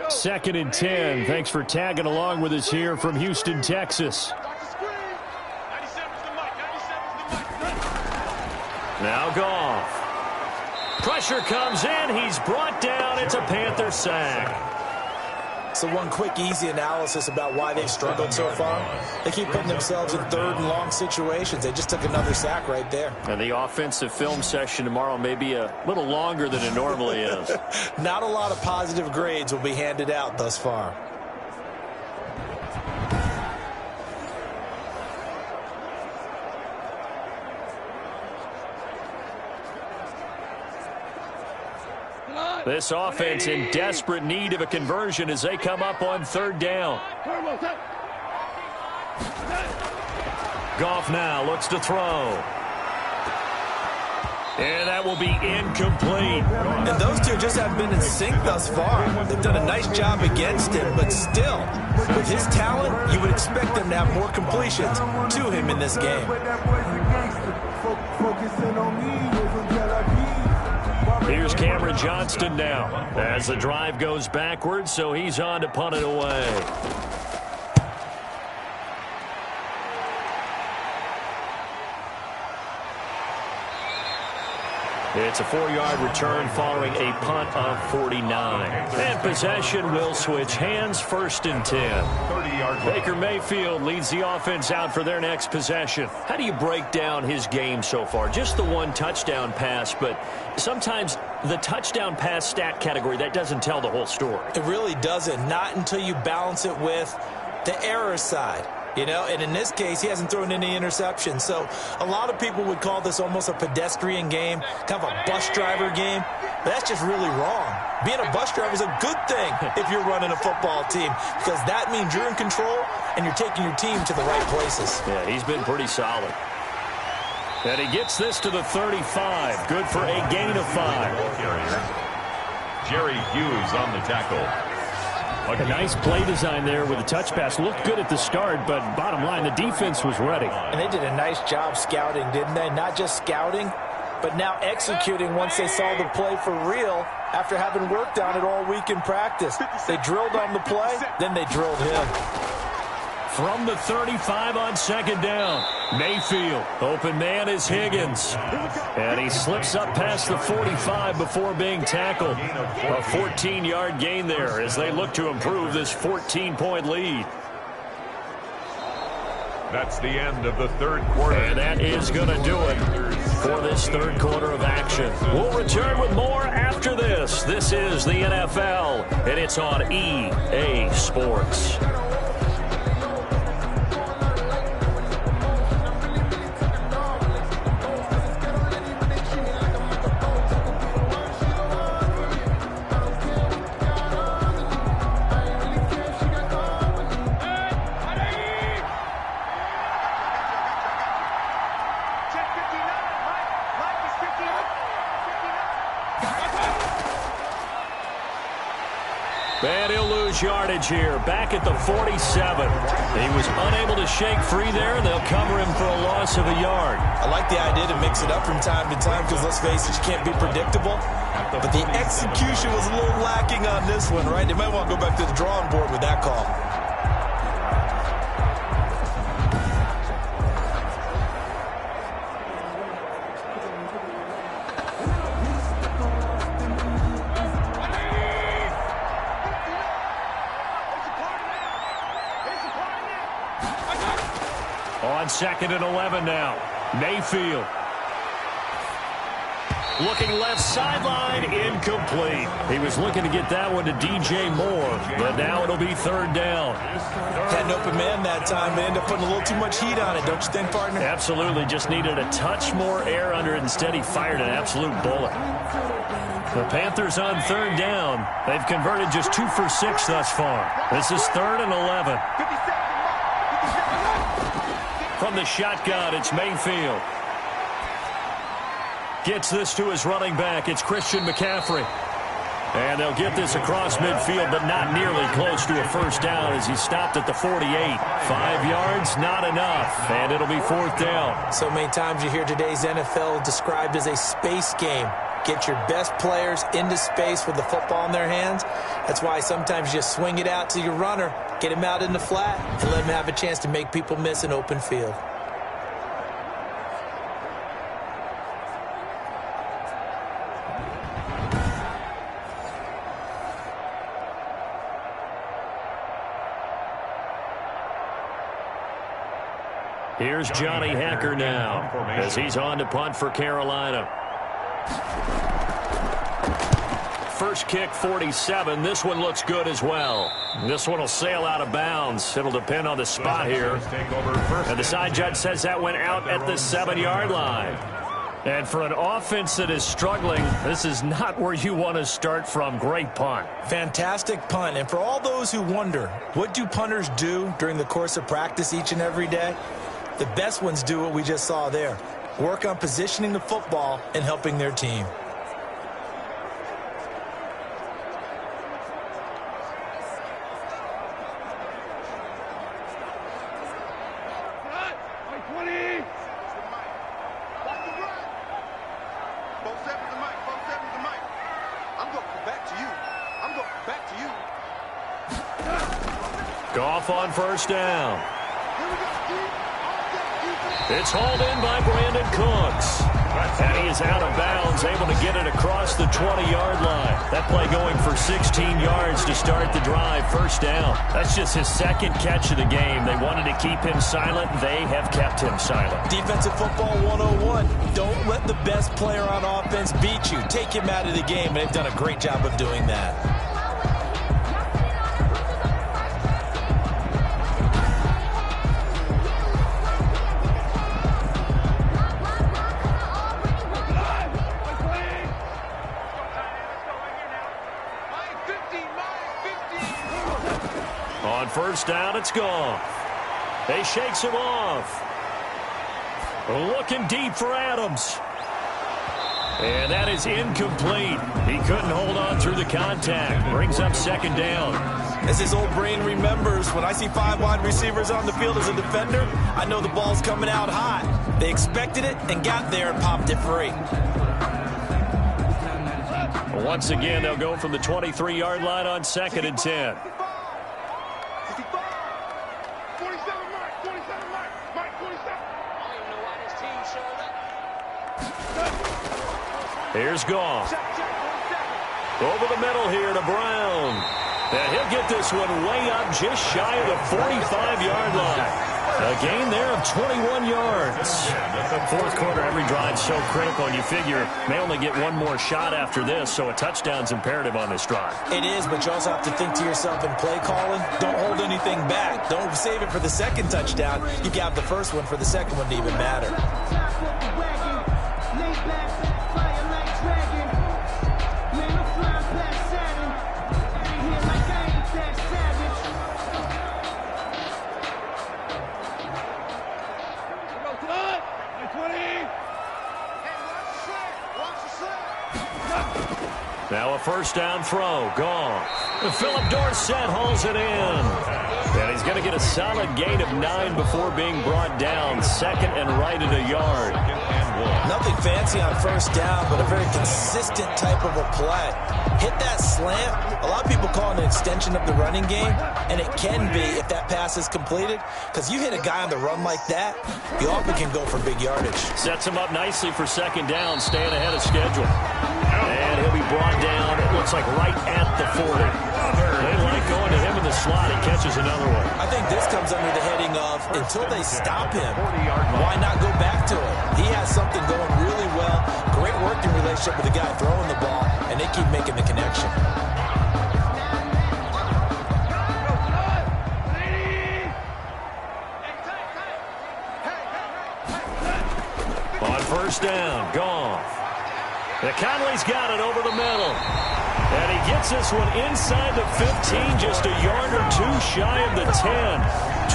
Second and 10. Thanks for tagging along with us here from Houston, Texas. Now Goff. Pressure comes in. He's brought down. It's a Panther sack. So one quick, easy analysis about why they've struggled so far. They keep putting themselves in third and long situations. They just took another sack right there. And the offensive film session tomorrow may be a little longer than it normally is. Not a lot of positive grades will be handed out thus far. This offense in desperate need of a conversion as they come up on third down. Goff now looks to throw. And that will be incomplete. And those two just haven't been in sync thus far. They've done a nice job against him, but still, with his talent, you would expect them to have more completions to him in this game. Here's Cameron Johnston now as the drive goes backwards, so he's on to punt it away. It's a 4-yard return following a punt of 49. And possession will switch hands, 1st and 10. Baker Mayfield leads the offense out for their next possession. How do you break down his game so far? Just the one touchdown pass, but sometimes the touchdown pass stat category, that doesn't tell the whole story. It really doesn't, not until you balance it with the error side. You know, and in this case, he hasn't thrown any interceptions. So a lot of people would call this almost a pedestrian game, kind of a bus driver game. But that's just really wrong. Being a bus driver is a good thing if you're running a football team, because that means you're in control and you're taking your team to the right places. Yeah, he's been pretty solid. And he gets this to the 35. Good for a gain of 5. Jerry Hughes on the tackle. A nice play design there with a touch pass. Looked good at the start, but bottom line, the defense was ready. And they did a nice job scouting, didn't they? Not just scouting, but now executing once they saw the play for real after having worked on it all week in practice. They drilled on the play, then they drilled him. From the 35 on 2nd down, Mayfield. Open man is Higgins. And he slips up past the 45 before being tackled. A 14-yard gain there as they look to improve this 14-point lead. That's the end of the 3rd quarter. And that is going to do it for this 3rd quarter of action. We'll return with more after this. This is the NFL, and it's on EA Sports. And he'll lose yardage here, back at the 47. He was unable to shake free there, and they'll cover him for a loss of a yard. I like the idea to mix it up from time to time because, let's face it, you can't be predictable. But the execution was a little lacking on this one, right? They might want to go back to the drawing board with that call. On 2nd and 11 now. Mayfield. Looking left sideline, incomplete. He was looking to get that one to DJ Moore, but now it'll be 3rd down. Had an open man that time, but ended up putting a little too much heat on it, don't you think, partner? Absolutely, just needed a touch more air under it. Instead, he fired an absolute bullet. The Panthers on 3rd down. They've converted just 2 for 6 thus far. This is 3rd and 11. From the shotgun, it's Mayfield. Gets this to his running back. It's Christian McCaffrey. And they'll get this across midfield, but not nearly close to a 1st down as he stopped at the 48. 5 yards, not enough. And it'll be 4th down. So many times you hear today's NFL described as a space game. Get your best players into space with the football in their hands. That's why sometimes you just swing it out to your runner, get him out in the flat, and let him have a chance to make people miss an open field. Here's Johnny Hacker now as he's on to punt for Carolina. First kick, 47. This one looks good as well. This one will sail out of bounds. It'll depend on the spot here. And the side judge says that went out at the 7-yard line. And for an offense that is struggling, this is not where you want to start from. Great punt. Fantastic punt. And for all those who wonder, what do punters do during the course of practice each and every day? The best ones do what we just saw there. Work on positioning the football and helping their team. Goff on first down. It's hauled in by Brandon Cooks. And he is out of bounds, able to get it across the 20-yard line. That play going for 16 yards to start the drive. First down. That's just his second catch of the game. They wanted to keep him silent. They have kept him silent. Defensive football 101. Don't let the best player on offense beat you. Take him out of the game, and they've done a great job of doing that. On first down, it's Goff. They shakes him off. Looking deep for Adams. And that is incomplete. He couldn't hold on through the contact. Brings up second down. As his old brain remembers, when I see 5 wide receivers on the field as a defender, I know the ball's coming out hot. They expected it and got there and popped it free. Once again, they'll go from the 23-yard line on 2nd and 10. Here's Goff. Over the middle here to Brown. And he'll get this one way up just shy of the 45-yard line. A gain there of 21 yards. Fourth quarter, every drive so critical, and you figure may only get one more shot after this, so a touchdown's imperative on this drive. It is, but you also have to think to yourself in play calling, don't hold anything back. Don't save it for the second touchdown. You got the first one for the second one to even matter. Now a first down throw. Goff. Philip Dorsett hauls it in. And he's going to get a solid gain of 9 before being brought down. Second and right at a yard. Nothing fancy on first down, but a very consistent type of a play. Hit that slant. A lot of people call it an extension of the running game, and it can be if that pass is completed, because you hit a guy on the run like that, you often can go for big yardage. Sets him up nicely for second down, staying ahead of schedule. And he'll be brought down, it looks like right at the 40. They like going to him in the slot. He catches another one. I think this comes under the heading of, until they stop him, why not go back to it? He has something going really well, great working relationship with the guy throwing the ball, and they keep making the connection. On first down, Goff. Conley's got it over the middle. And he gets this one inside the 15, just a yard or two shy of the 10.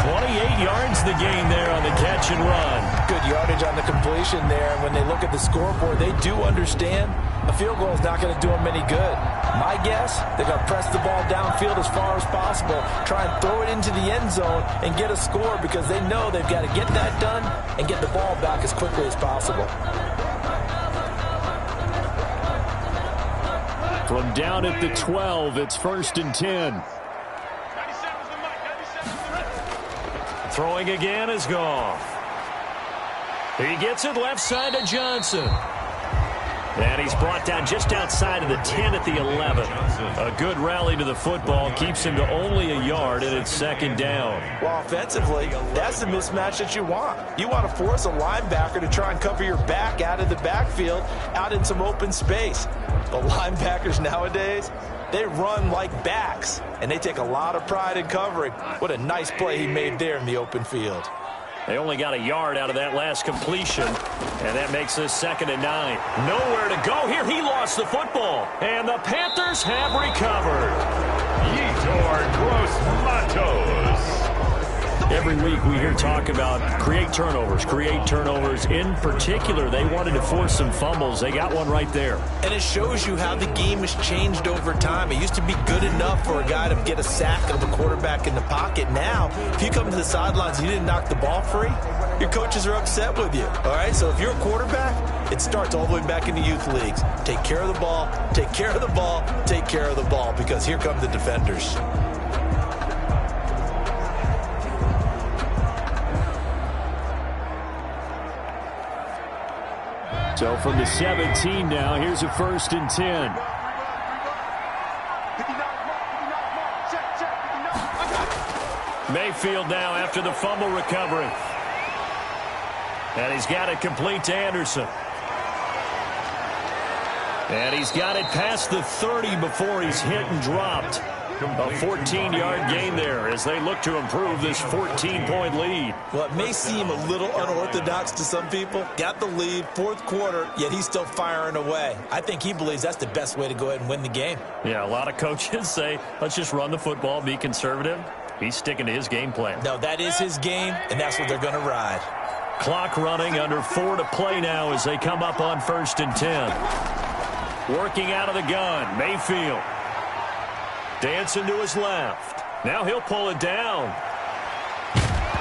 28 yards the gain there on the catch and run. Good yardage on the completion there. And when they look at the scoreboard, they do understand a field goal is not going to do them any good. My guess, they're going to press the ball downfield as far as possible, try and throw it into the end zone and get a score, because they know they've got to get that done and get the ball back as quickly as possible. From down at the 12, it's 1st and 10. Throwing again is Goff. He gets it left side to Johnson. And he's brought down just outside of the 10 at the 11. A good rally to the football keeps him to only a yard, and it's second down. Well, offensively, that's the mismatch that you want. You want to force a linebacker to try and cover your back out of the backfield, out in some open space. But linebackers nowadays, they run like backs, and they take a lot of pride in covering. What a nice play he made there in the open field. They only got a yard out of that last completion, and that makes this 2nd and 9. Nowhere to go here. He lost the football, and the Panthers have recovered. Yetur Gross-Matos. Every week we hear talk about create turnovers. In particular, they wanted to force some fumbles. They got one right there. And it shows you how the game has changed over time. It used to be good enough for a guy to get a sack of the quarterback in the pocket. Now, if you come to the sidelines and you didn't knock the ball free, your coaches are upset with you. All right, so if you're a quarterback, it starts all the way back in the youth leagues. Take care of the ball, take care of the ball, take care of the ball, because here come the defenders. So from the 17 now, here's a 1st and 10. Mayfield now after the fumble recovery. And he's got it complete to Anderson. And he's got it past the 30 before he's hit and dropped. A 14-yard gain there as they look to improve this 14-point lead. Well, it may seem a little unorthodox to some people. Got the lead, 4th quarter, yet he's still firing away. I think he believes that's the best way to go ahead and win the game. Yeah, a lot of coaches say, let's just run the football, be conservative. He's sticking to his game plan. No, that is his game, and that's what they're going to ride. Clock running, under 4 to play now as they come up on 1st and 10. Working out of the gun, Mayfield. Dancing to his left. Now he'll pull it down.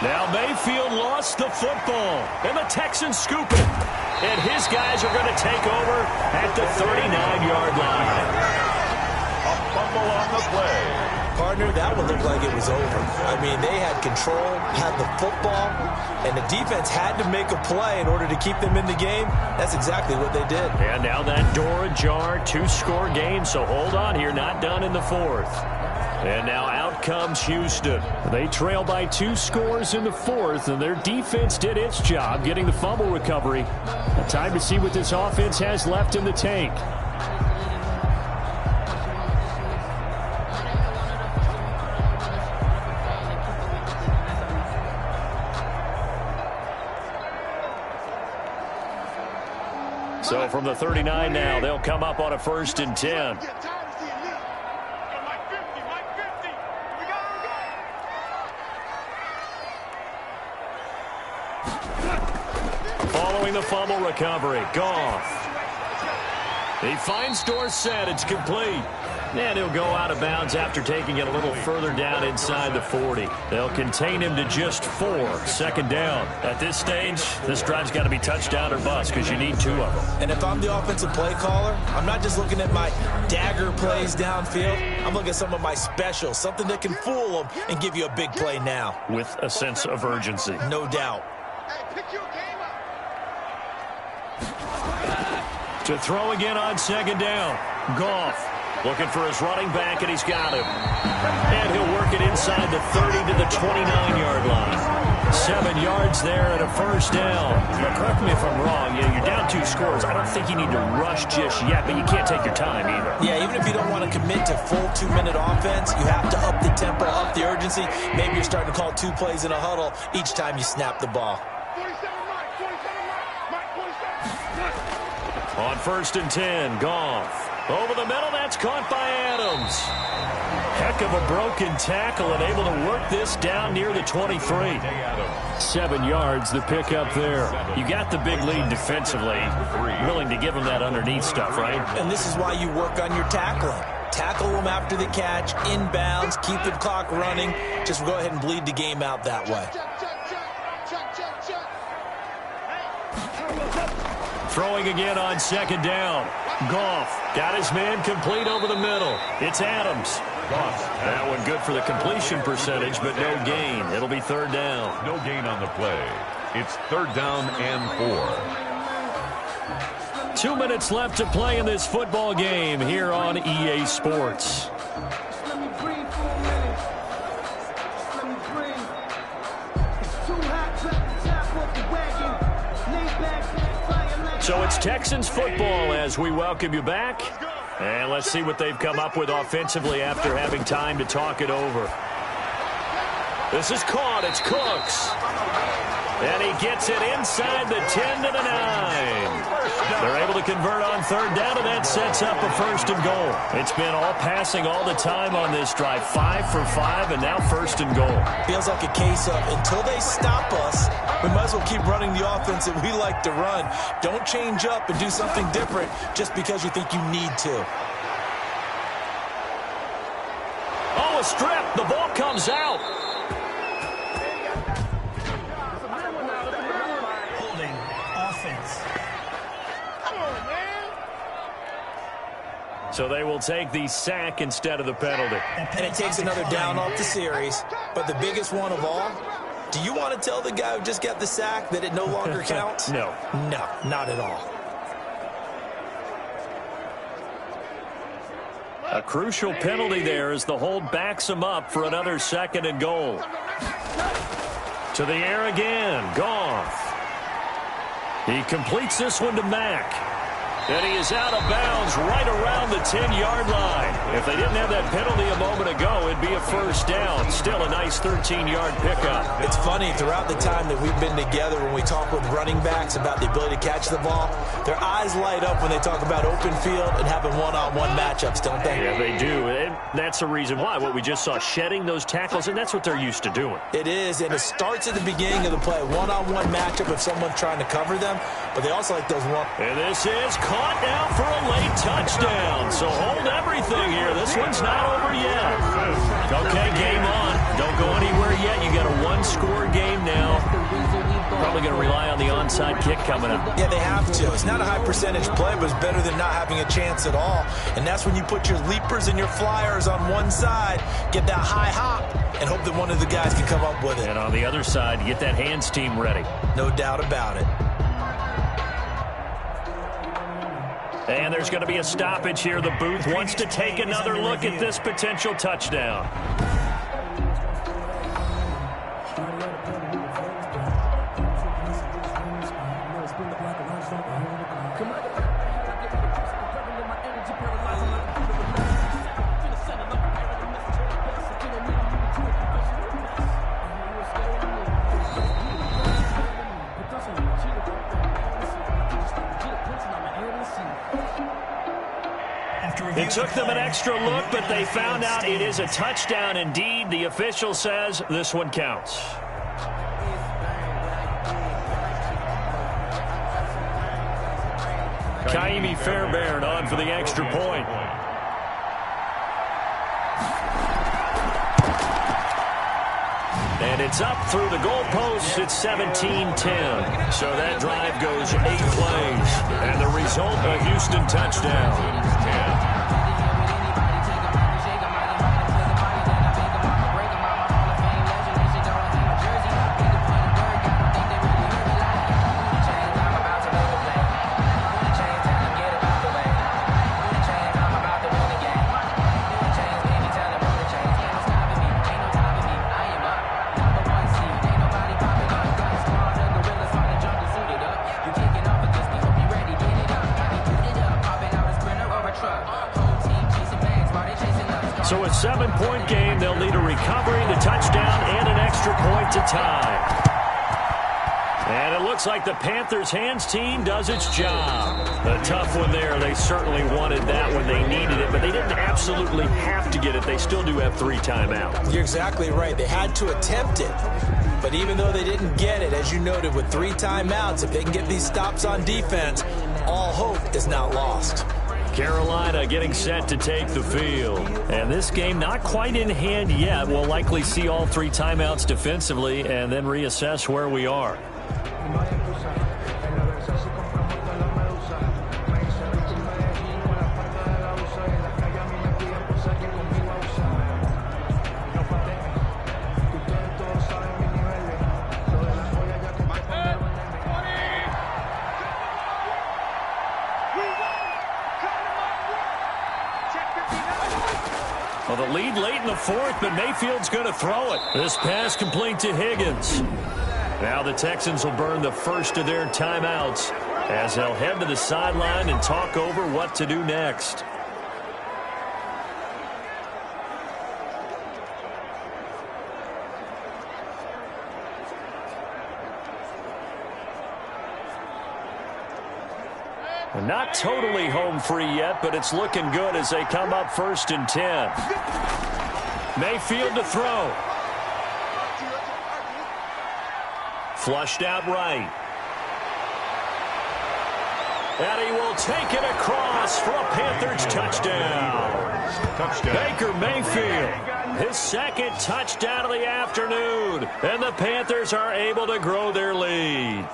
Now Mayfield lost the football, and the Texans scoop it. And his guys are going to take over at the 39-yard line. A fumble on the play. Partner, that one looked like it was over. I mean, they had control, had the football, and the defense had to make a play in order to keep them in the game. That's exactly what they did. And now that door ajar, 2-score game, so hold on here, not done in the 4th. And now out comes Houston. They trail by 2 scores in the 4th, and their defense did its job getting the fumble recovery. A time to see what this offense has left in the tank. So from the 39 now, they'll come up on a 1st and 10. Following the fumble recovery, Goff. He finds Dorsett. It's complete. And he'll go out of bounds after taking it a little further down inside the 40. They'll contain him to just 4. 2nd down. At this stage, this drive's got to be touchdown or bust because you need 2 of them. And if I'm the offensive play caller, I'm not just looking at my dagger plays downfield. I'm looking at some of my specials, something that can fool them and give you a big play now. With a sense of urgency. No doubt. To throw again on 2nd down. Goff. Looking for his running back, and he's got him. And he'll work it inside the 30 to the 29-yard line. 7 yards there and a 1st down. Now, correct me if I'm wrong. You're down 2 scores. I don't think you need to rush just yet, but you can't take your time either. Yeah, even if you don't want to commit to full 2-minute offense, you have to up the tempo, up the urgency. Maybe you're starting to call 2 plays in a huddle each time you snap the ball. 47 Mike, 47 On 1st and 10, Goff. Over the middle, that's caught by Adams. Heck of a broken tackle and able to work this down near the 23. 7 yards, the pickup there. You got the big lead defensively. Willing to give them that underneath stuff, right? And this is why you work on your tackling. Tackle them after the catch, inbounds, keep the clock running. Just go ahead and bleed the game out that way. Throwing again on 2nd down. Goff got his man complete over the middle. It's Adams. That one good for the completion percentage, but no gain. It'll be 3rd down. No gain on the play. It's 3rd down and 4. 2 minutes left to play in this football game here on EA Sports. So it's Texans football as we welcome you back. And let's see what they've come up with offensively after having time to talk it over. This is caught. It's Cooks. And he gets it inside the 10 to the 9. They're able to convert on third down, and that sets up a 1st and goal. It's been all passing all the time on this drive. 5 for 5, and now 1st and goal. Feels like a case of until they stop us, we might as well keep running the offense that we like to run. Don't change up and do something different just because you think you need to. Oh, a strip. The ball comes out. Holding offense. So they will take the sack instead of the penalty. And it takes another down off the series. But the biggest one of all, do you want to tell the guy who just got the sack that it no longer counts? No. No, not at all. A crucial penalty there as the hold backs him up for another 2nd and goal. To the air again. Goff. He completes this one to Mack. And he is out of bounds right around the 10-yard line. If they didn't have that penalty a moment ago, it'd be a 1st down. Still a nice 13-yard pickup. It's funny, throughout the time that we've been together, when we talk with running backs about the ability to catch the ball, their eyes light up when they talk about open field and having one-on-one matchups, don't they? Yeah, they do. And that's the reason why. What we just saw, shedding those tackles, and that's what they're used to doing. It is, and it starts at the beginning of the play. One-on-one matchup if someone's trying to cover them, but they also like those one. And this is caught now for a late touchdown. So hold everything here. This one's not over yet. Okay, game on. Don't go anywhere yet. You got a 1-score game now. Probably going to rely on the onside kick coming up. Yeah, they have to. It's not a high percentage play, but it's better than not having a chance at all. And that's when you put your leapers and your flyers on one side, get that high hop, and hope that one of the guys can come up with it. And on the other side, get that hands team ready. No doubt about it. And there's going to be a stoppage here. The booth wants to take another look at this potential touchdown. It took them an extra look, but they found out it is a touchdown indeed. The official says this one counts. Kaimi Fairbairn on for the extra point. And it's up through the goalposts. It's 17-10. So that drive goes 8 plays. And the result, a Houston touchdown. So a 7-point game. They'll need a recovery, the touchdown, and an extra point to tie. And it looks like the Panthers' hands team does its job. A tough one there. They certainly wanted that when they needed it, but they didn't absolutely have to get it. They still do have 3 timeouts. You're exactly right. They had to attempt it. But even though they didn't get it, as you noted, with 3 timeouts, if they can get these stops on defense, all hope is not lost. Carolina getting set to take the field. And this game not quite in hand yet. We'll likely see all 3 timeouts defensively and then reassess where we are. Well, the lead late in the fourth, but Mayfield's going to throw it. This pass complete to Higgins. Now the Texans will burn the first of their timeouts as they'll head to the sideline and talk over what to do next. Not totally home free yet, but it's looking good as they come up 1st and 10. Mayfield to throw. Flushed out right. And he will take it across for a Panthers touchdown. Baker Mayfield, his second touchdown of the afternoon. And the Panthers are able to grow their lead.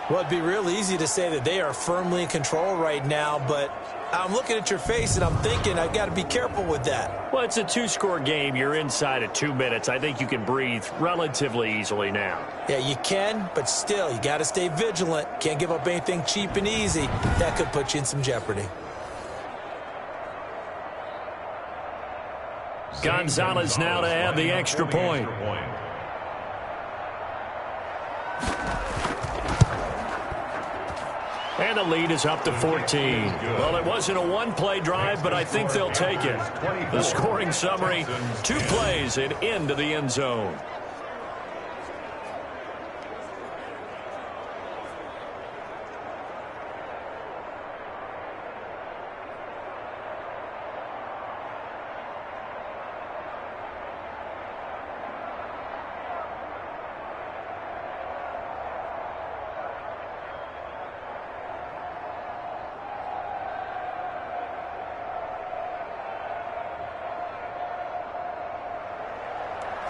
Well, it'd be real easy to say that they are firmly in control right now, but I'm looking at your face and I'm thinking I've got to be careful with that. Well, it's a 2-score game. You're inside at 2 minutes. I think you can breathe relatively easily now. Yeah, you can, but still, you got to stay vigilant. Can't give up anything cheap and easy. That could put you in some jeopardy. Gonzalez now to have the extra point. And the lead is up to 14. Well, it wasn't a one-play drive, but I think they'll take it. The scoring summary, 2 plays and into the end zone.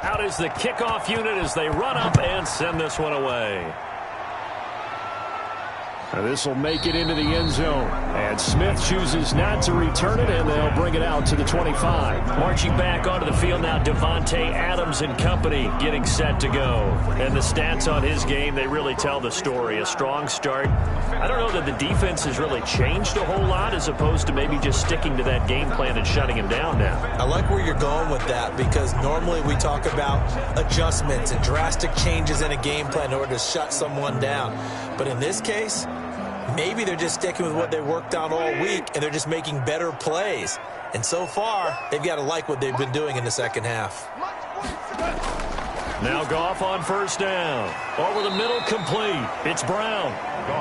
Out is the kickoff unit as they run up and send this one away. This will make it into the end zone. And Smith chooses not to return it, and they'll bring it out to the 25. Marching back onto the field now, Devontae Adams and company getting set to go. And the stats on his game, they really tell the story. A strong start. I don't know that the defense has really changed a whole lot as opposed to maybe just sticking to that game plan and shutting him down now. I like where you're going with that because normally we talk about adjustments and drastic changes in a game plan in order to shut someone down. But in this case, maybe they're just sticking with what they worked on all week and they're just making better plays. And so far, they've got to like what they've been doing in the second half. Now Goff on 1st down. Over the middle, complete. It's Brown.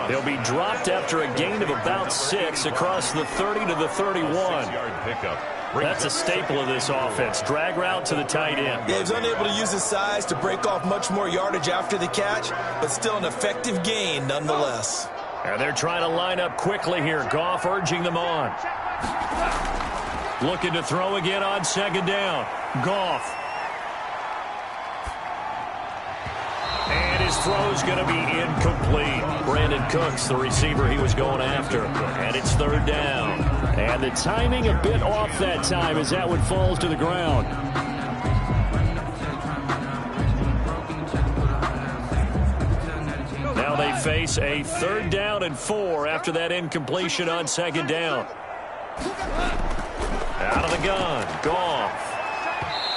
He'll be dropped after a gain of about 6 across the 30 to the 31. That's a staple of this offense. Drag route to the tight end. Yeah, he was unable to use his size to break off much more yardage after the catch, but still an effective gain nonetheless. And they're trying to line up quickly here. Goff urging them on. Looking to throw again on 2nd down. Goff. And his throw's going to be incomplete. Brandon Cooks, the receiver he was going after. And it's 3rd down. And the timing a bit off that time as that one falls to the ground. Now they face a 3rd down and 4 after that incompletion on 2nd down. Out of the gun, Goff.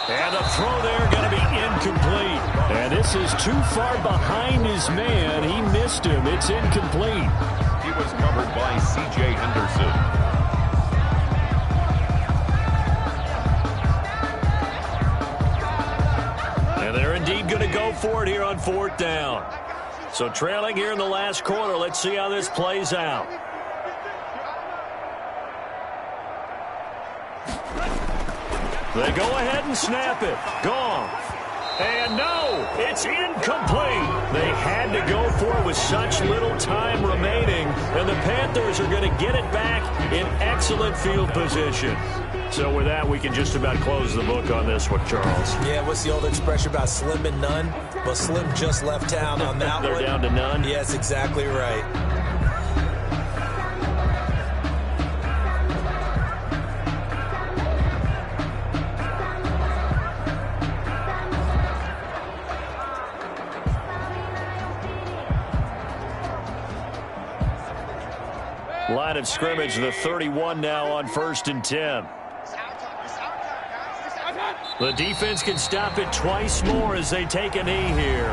And the throw there going to be incomplete. And this is too far behind his man. He missed him. It's incomplete. He was covered by C.J. Henderson. And they're indeed going to go for it here on 4th down. So trailing here in the last quarter. Let's see how this plays out. They go ahead and snap it. Goff. And no, it's incomplete. They had to go for it with such little time remaining. And the Panthers are going to get it back in excellent field position. So with that, we can just about close the book on this one, Charles. Yeah, what's the old expression about slim and none? Well, Slim just left town on that They're one. down to none? Yes, exactly right. Line of scrimmage, the 31 now on 1st and 10. The defense can stop it twice more as they take a knee here.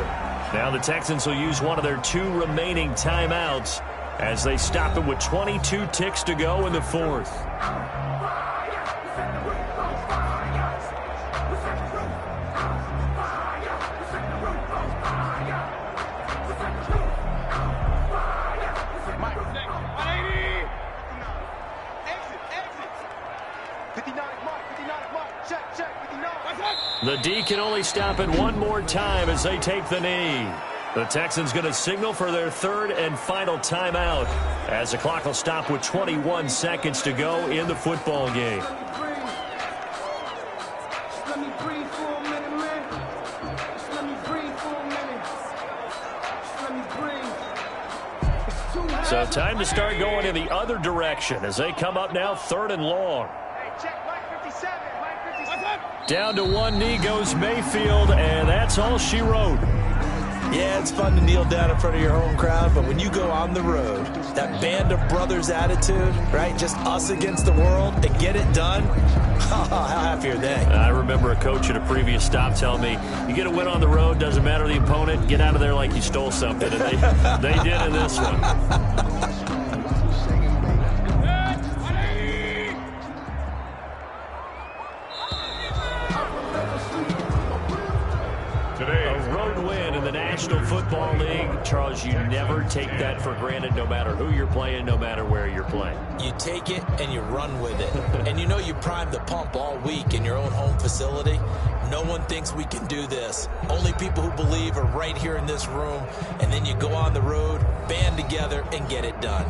Now the Texans will use one of their 2 remaining timeouts as they stop it with 22 ticks to go in the 4th. The D can only stop it one more time as they take the knee. The Texans going to signal for their 3rd and final timeout as the clock will stop with 21 seconds to go in the football game. So time to start going in the other direction as they come up now 3rd and long. Down to one knee goes Mayfield, and that's all she wrote. Yeah, it's fun to kneel down in front of your home crowd, but when you go on the road, that band of brothers attitude, right, just us against the world, and get it done, how happy are they? I remember a coach at a previous stop telling me, you get a win on the road, doesn't matter the opponent, get out of there like you stole something, and they did in this one. National Football League, Charles, you never take that for granted no matter who you're playing, no matter where you're playing. You take it and you run with it. And you know you primed the pump all week in your own home facility. No one thinks we can do this. Only people who believe are right here in this room. And then you go on the road, band together, and get it done.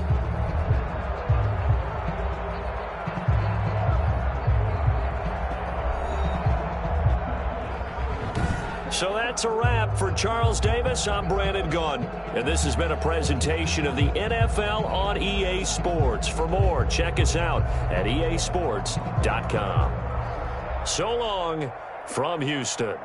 So that's a wrap for Charles Davis. I'm Brandon Gunn, and this has been a presentation of the NFL on EA Sports. For more, check us out at easports.com. So long from Houston.